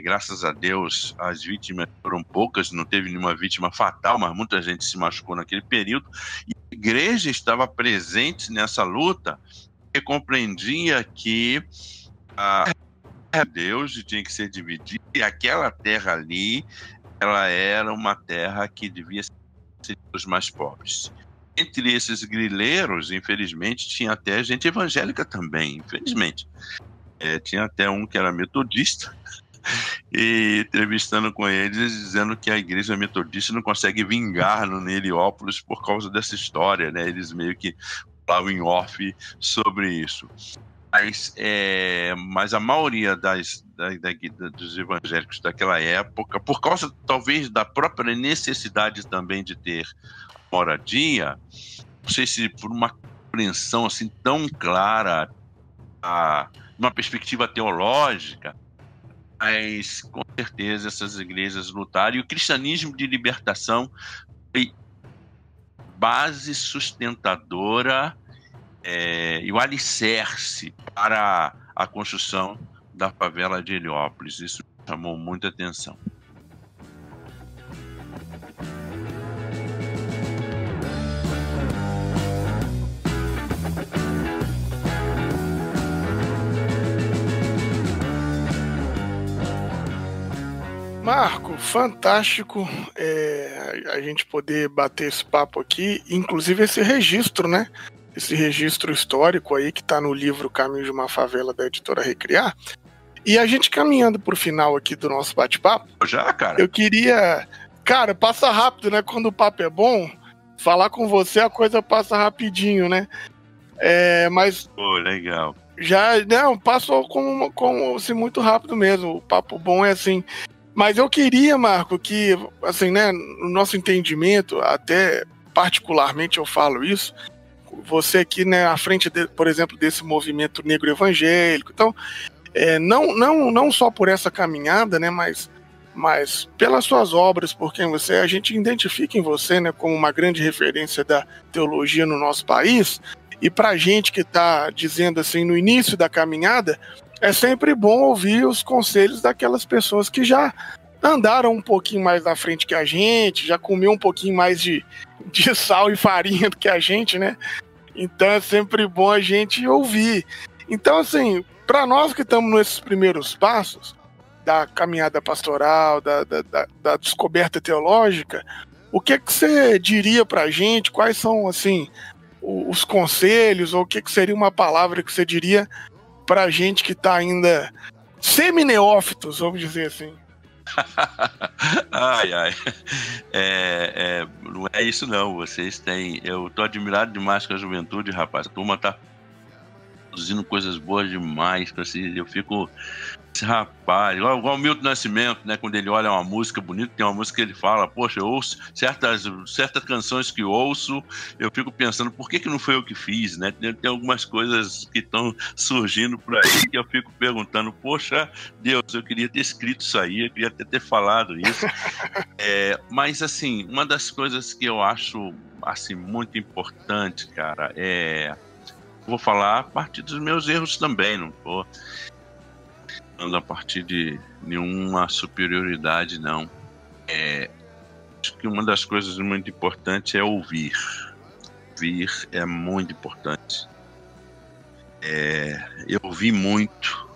Graças a Deus, as vítimas foram poucas, não teve nenhuma vítima fatal, mas muita gente se machucou naquele período. E a igreja estava presente nessa luta e compreendia que Deus tinha que ser dividido, e aquela terra ali, ela era uma terra que devia ser dos mais pobres. Entre esses grileiros, infelizmente, tinha até gente evangélica também, infelizmente. Tinha até um que era metodista, e entrevistando com eles, dizendo que a igreja metodista não consegue vingar no Heliópolis por causa dessa história, né? Eles meio que falavam em off sobre isso. Mas a maioria dos evangélicos daquela época, por causa talvez da própria necessidade também de ter moradia, não sei se por uma compreensão assim tão clara, uma perspectiva teológica, mas com certeza essas igrejas lutaram, e o cristianismo de libertação foi base sustentadora e o alicerce para a construção da favela de Heliópolis. Isso chamou muita atenção.
Marco, fantástico a gente poder bater esse papo aqui, inclusive esse registro, né? Esse registro histórico aí que tá no livro Caminho de uma Favela, da editora Recriar. E a gente caminhando pro final aqui do nosso bate-papo.
Já, cara?
Eu queria... Cara, passa rápido, né? Quando o papo é bom, falar com você a coisa passa rapidinho, né? Mas...
Pô, legal.
Já, não, passou como assim, muito rápido mesmo. O papo bom é assim... Mas eu queria, Marco, que, assim, né, no nosso entendimento, até particularmente eu falo isso, você aqui, né, à frente, por exemplo, desse movimento negro evangélico, então, não só por essa caminhada, né, mas pelas suas obras, por quem você é, a gente identifica em você, né, como uma grande referência da teologia no nosso país, e pra gente que tá dizendo, assim, no início da caminhada, é sempre bom ouvir os conselhos daquelas pessoas que já andaram um pouquinho mais na frente que a gente, já comeu um pouquinho mais de sal e farinha do que a gente, né? Então é sempre bom a gente ouvir. Então, assim, para nós que estamos nesses primeiros passos da caminhada pastoral, da descoberta teológica, o que você diria para a gente? Quais são, assim, os conselhos, ou o que seria uma palavra que você diria pra gente que tá ainda semi-neófitos, vamos dizer assim?
Ai. Não é isso não, vocês têm... Eu tô admirado demais com a juventude, rapaz. A turma tá produzindo coisas boas demais, assim, eu fico... Rapaz, igual o Milton Nascimento, né? Quando ele olha uma música bonita, tem uma música que ele fala, poxa, eu ouço certas canções que eu ouço, eu fico pensando, por que não foi eu que fiz, né? Tem algumas coisas que estão surgindo por aí que eu fico perguntando, poxa, Deus, eu queria ter escrito isso aí, eu queria ter falado isso. Mas, assim, uma das coisas que eu acho, assim, muito importante, cara, vou falar a partir dos meus erros também, não tô a partir de nenhuma superioridade, não. Acho que uma das coisas muito importantes é ouvir. Ouvir é muito importante. Eu ouvi muito,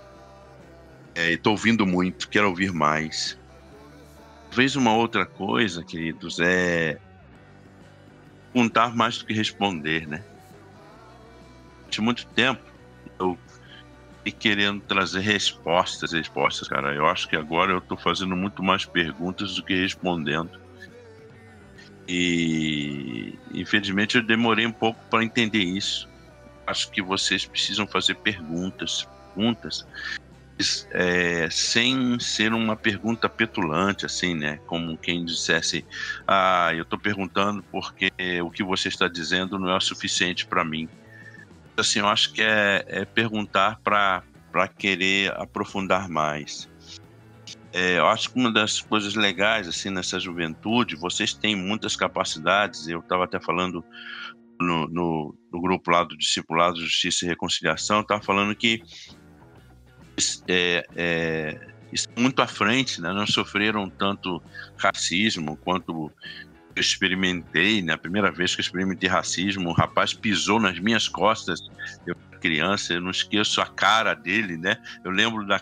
estou ouvindo muito, quero ouvir mais. Talvez uma outra coisa, queridos, perguntar mais do que responder, né? Durante muito tempo, eu fiquei querendo trazer respostas, cara. Eu acho que agora eu estou fazendo muito mais perguntas do que respondendo. E, infelizmente, eu demorei um pouco para entender isso. Acho que vocês precisam fazer perguntas, sem ser uma pergunta petulante, assim, né? Como quem dissesse, eu estou perguntando porque o que você está dizendo não é o suficiente para mim. Assim, eu acho que é perguntar para querer aprofundar mais. Eu acho que uma das coisas legais, assim, nessa juventude, vocês têm muitas capacidades. Eu estava até falando no grupo lá do Discipulado, Justiça e Reconciliação, estava falando que estão muito à frente, né? Não sofreram tanto racismo quanto eu experimentei, né? A primeira vez que eu experimentei racismo, um rapaz pisou nas minhas costas, eu era criança, eu não esqueço a cara dele, né? Eu lembro da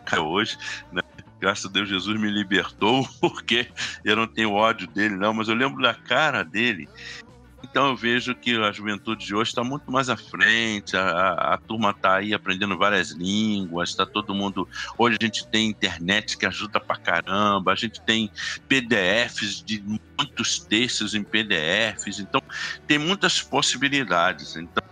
cara hoje, né? Graças a Deus, Jesus me libertou, porque eu não tenho ódio dele, não, mas eu lembro da cara dele. Então eu vejo que a juventude de hoje está muito mais à frente, a turma está aí aprendendo várias línguas, está todo mundo... Hoje a gente tem internet que ajuda pra caramba, a gente tem PDFs de muitos textos em PDFs, então tem muitas possibilidades. Então,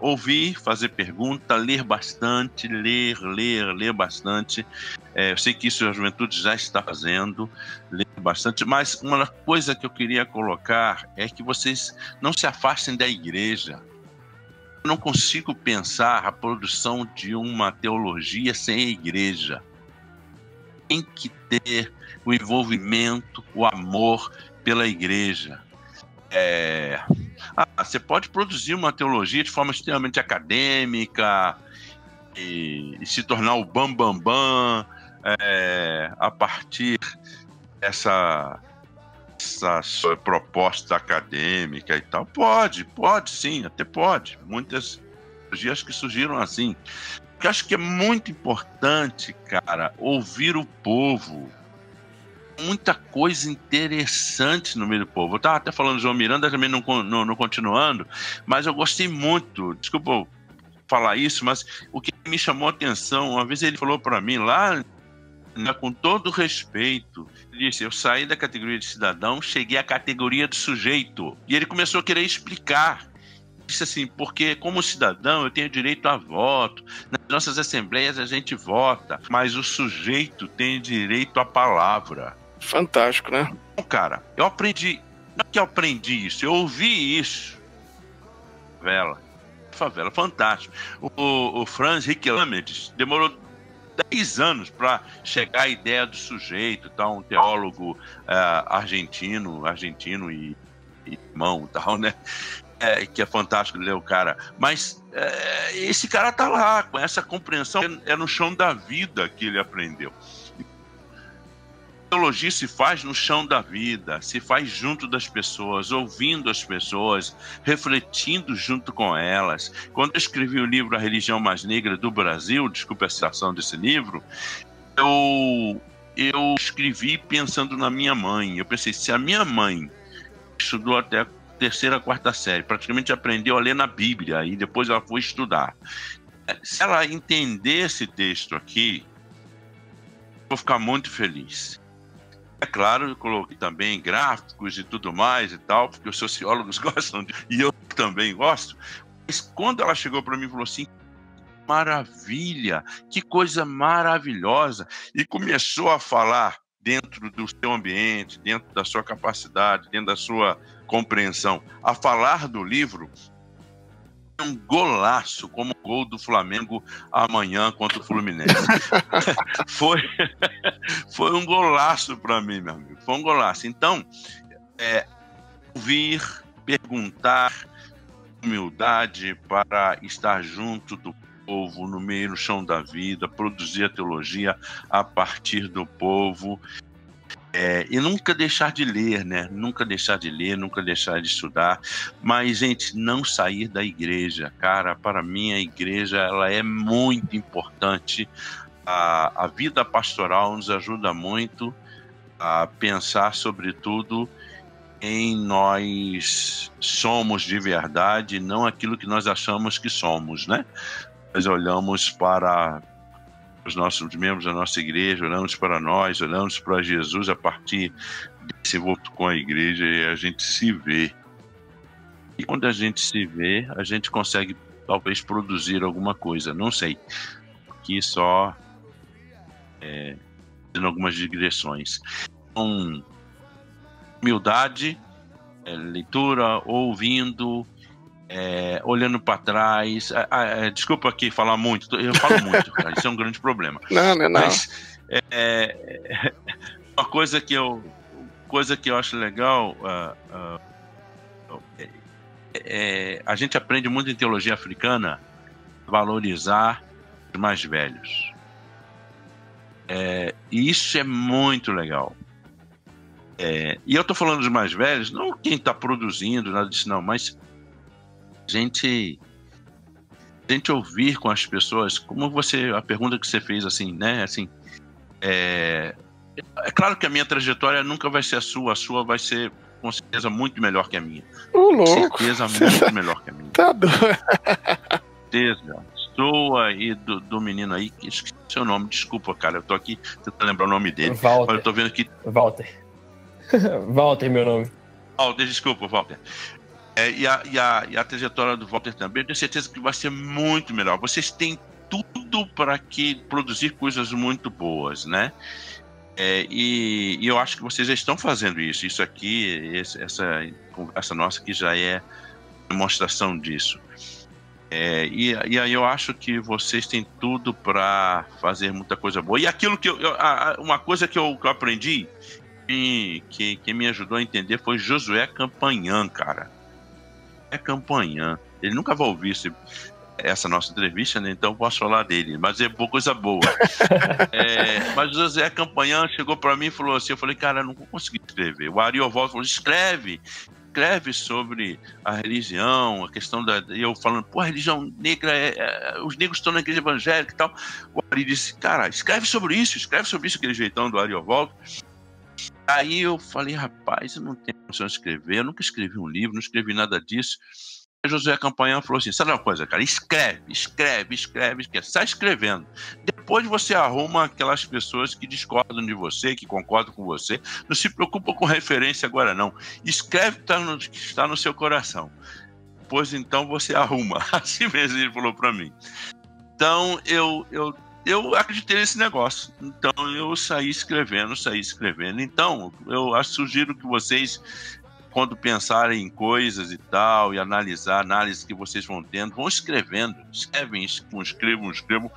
ouvir, fazer pergunta, ler bastante, ler bastante. Eu sei que isso a juventude já está fazendo, ler bastante, mas uma coisa que eu queria colocar é que vocês não se afastem da igreja. Eu não consigo pensar a produção de uma teologia sem a igreja. Tem que ter o envolvimento, o amor pela igreja. Você pode produzir uma teologia de forma extremamente acadêmica e se tornar o bam a partir dessa sua proposta acadêmica e tal. Pode sim, até pode. Muitas teologias que surgiram assim. Eu acho que é muito importante, cara, ouvir o povo. Muita coisa interessante no meio do povo. Eu estava até falando do João Miranda, também não continuando, mas eu gostei muito, desculpa falar isso, mas o que me chamou a atenção, uma vez ele falou para mim lá, com todo respeito, ele disse, eu saí da categoria de cidadão, cheguei à categoria de sujeito, e ele começou a querer explicar. Disse assim, porque como cidadão eu tenho direito a voto, nas nossas assembleias a gente vota, mas o sujeito tem direito à palavra.
Fantástico, né?
Cara, eu aprendi, não é que eu aprendi isso, eu ouvi isso. Favela, fantástico. O Franz Riquelme demorou 10 anos para chegar à ideia do sujeito, tá? Um teólogo argentino e irmão, tal, né? Que é fantástico ler o cara. Mas esse cara tá lá, com essa compreensão, é no chão da vida que ele aprendeu. A teologia se faz no chão da vida, se faz junto das pessoas, ouvindo as pessoas, refletindo junto com elas. Quando eu escrevi o livro A Religião Mais Negra do Brasil, desculpa a citação desse livro, eu escrevi pensando na minha mãe. Eu pensei, se a minha mãe estudou até a terceira, quarta série, praticamente aprendeu a ler na Bíblia, e depois ela foi estudar. Se ela entender esse texto aqui, eu vou ficar muito feliz. É claro, eu coloquei também gráficos e tudo mais e tal, porque os sociólogos gostam e eu também gosto. Mas quando ela chegou para mim e falou assim, maravilha, que coisa maravilhosa, e começou a falar dentro do seu ambiente, dentro da sua capacidade, dentro da sua compreensão, a falar do livro, um golaço, como o gol do Flamengo amanhã contra o Fluminense. Foi um golaço para mim, meu amigo. Foi um golaço. Então, ouvir, perguntar, humildade para estar junto do povo, no meio, no chão da vida, produzir a teologia a partir do povo. E nunca deixar de ler, né? Nunca deixar de ler, nunca deixar de estudar. Mas, gente, não sair da igreja. Cara, para mim a igreja ela é muito importante. A vida pastoral nos ajuda muito a pensar sobre tudo quem nós somos de verdade, não aquilo que nós achamos que somos, né? Nós olhamos para os nossos membros da nossa igreja, olhamos para nós, olhamos para Jesus a partir desse voto com a igreja e a gente se vê. E quando a gente se vê, a gente consegue talvez produzir alguma coisa, não sei. Aqui só em algumas digressões. Então, humildade, leitura, ouvindo, olhando para trás. Desculpa aqui falar muito, eu falo muito, cara, isso é um grande problema.
Não.
Mas uma coisa que eu acho legal, a gente aprende muito em teologia africana a valorizar os mais velhos. E isso é muito legal. E eu estou falando dos mais velhos, não quem está produzindo, nada disso não, mas a gente ouvir com as pessoas, como a pergunta que você fez, assim, né, assim, é claro que a minha trajetória nunca vai ser a sua vai ser com certeza muito melhor que a minha.
Louco.
Com certeza muito melhor que a minha.
Tá doido.
Certeza. Sua e do menino aí, que esqueci seu nome, desculpa, cara, eu tô aqui tentando lembrar o nome dele.
Walter.
Olha, eu tô vendo aqui.
Walter. Walter, meu nome.
Walter, desculpa, Walter. E a trajetória do Walter também, eu tenho certeza que vai ser muito melhor. Vocês têm tudo para produzir coisas muito boas, né? E eu acho que vocês já estão fazendo isso. Isso aqui, essa conversa nossa aqui já é demonstração disso. E aí eu acho que vocês têm tudo para fazer muita coisa boa. E aquilo que uma coisa que eu aprendi e que me ajudou a entender foi Josué Campanhã, cara. Campanhã. Ele nunca vai ouvir essa nossa entrevista, né? Então eu posso falar dele, mas é coisa boa. Mas Josué Campanhã chegou para mim e falou assim, eu falei, cara, eu não vou conseguir escrever. O Ariovaldo falou, escreve sobre a religião, a questão e eu falando, pô, a religião negra, os negros estão na igreja evangélica e tal. O Ari disse, cara, escreve sobre isso, aquele jeitão do Ariovaldo. Aí eu falei, rapaz, eu não tenho condição de escrever, eu nunca escrevi um livro, não escrevi nada disso. Aí Josué Campanhã falou assim, sabe uma coisa, cara, escreve, sai escrevendo. Depois você arruma aquelas pessoas que discordam de você, que concordam com você, não se preocupa com referência agora não, escreve o que está no seu coração. Depois então você arruma, assim mesmo ele falou para mim. Então eu acreditei nesse negócio, então eu saí escrevendo. Então eu sugiro que vocês, quando pensarem em coisas e tal, e análise que vocês vão tendo, vão escrevendo, escrevam.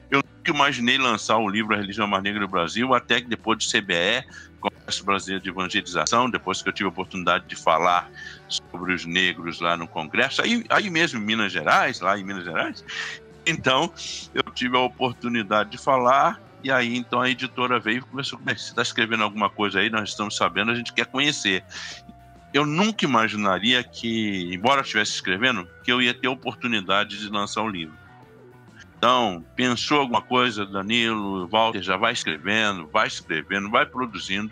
Eu nunca imaginei lançar o livro A Religião Mais Negra do Brasil, até que depois do CBE, Congresso Brasileiro de Evangelização, depois que eu tive a oportunidade de falar sobre os negros lá no Congresso, aí mesmo em Minas Gerais, então eu tive a oportunidade de falar, e aí então a editora veio e começou, você está escrevendo alguma coisa aí, nós estamos sabendo, a gente quer conhecer. Eu nunca imaginaria que, embora eu estivesse escrevendo, que eu ia ter a oportunidade de lançar um livro. Então, pensou alguma coisa, Danilo, Walter, já vai escrevendo, vai produzindo.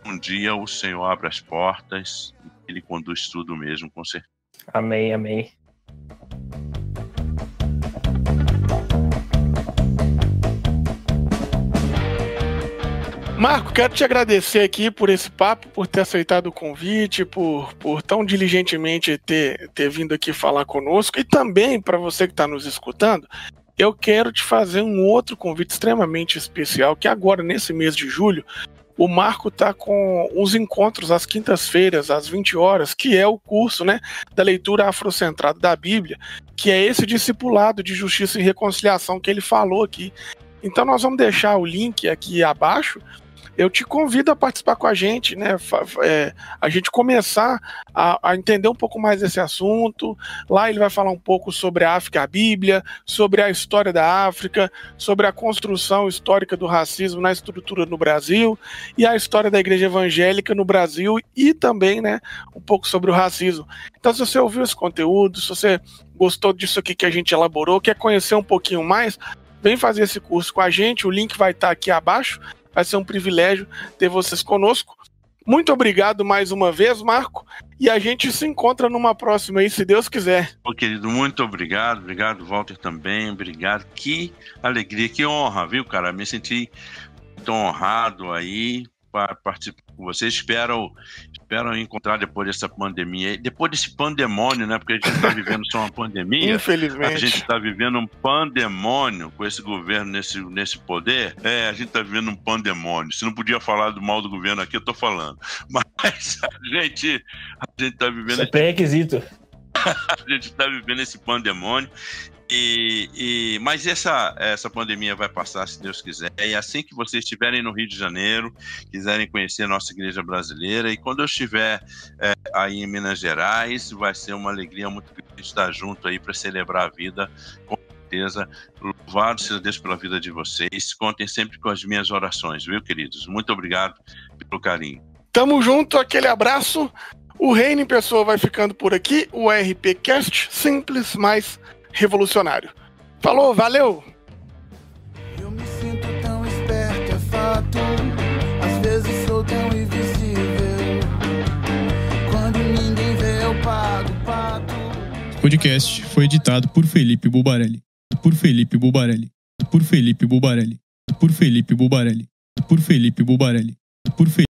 Um dia o Senhor abre as portas e Ele conduz tudo mesmo, com certeza.
Amém.
Marco, quero te agradecer aqui por esse papo, por ter aceitado o convite, por tão diligentemente ter vindo aqui falar conosco, e também para você que está nos escutando, eu quero te fazer um outro convite extremamente especial, que agora, nesse mês de julho, o Marco está com os encontros às quintas-feiras, às 20 horas, que é o curso, né, da leitura afrocentrada da Bíblia, que é esse discipulado de justiça e reconciliação que ele falou aqui. Então nós vamos deixar o link aqui abaixo. Eu te convido a participar com a gente, né? A gente começar a entender um pouco mais desse assunto. Lá ele vai falar um pouco sobre a África, a Bíblia, sobre a história da África, sobre a construção histórica do racismo na estrutura no Brasil e a história da igreja evangélica no Brasil e também, né, um pouco sobre o racismo. Então, se você ouviu esse conteúdo, se você gostou disso aqui que a gente elaborou, quer conhecer um pouquinho mais, vem fazer esse curso com a gente. O link vai estar aqui abaixo. Vai ser um privilégio ter vocês conosco. Muito obrigado mais uma vez, Marco, e a gente se encontra numa próxima aí, se Deus quiser.
Ô, querido, muito obrigado. Obrigado, Walter, também. Obrigado. Que alegria, que honra, viu, cara? Me senti muito honrado aí para participar com vocês. Espero encontrar depois dessa pandemia, depois desse pandemônio, né? Porque a gente está vivendo só uma pandemia.
Infelizmente.
A gente está vivendo um pandemônio com esse governo nesse poder. A gente está vivendo um pandemônio. Se não podia falar do mal do governo aqui, eu tô falando. Mas a gente está vivendo...
Isso é pré-requisito.
A gente está vivendo esse pandemônio. Mas essa pandemia vai passar, se Deus quiser. E assim que vocês estiverem no Rio de Janeiro, quiserem conhecer a nossa igreja brasileira, e quando eu estiver aí em Minas Gerais, vai ser uma alegria muito grande estar junto aí para celebrar a vida, com certeza. Louvado seja Deus pela vida de vocês. Contem sempre com as minhas orações, viu, queridos? Muito obrigado pelo carinho.
Tamo junto, aquele abraço. O Reino em Pessoa vai ficando por aqui. O RPcast, simples, mas revolucionário. Falou, valeu!
Eu me sinto tão esperto, é fato. Às vezes sou tão invisível. Quando ninguém vê, eu pago o pato.
O podcast foi editado por Felipe Bulbarelli. Por Felipe Bulbarelli. Por Felipe Bulbarelli. Por Felipe Bulbarelli. Por Felipe Bulbarelli. Por Felipe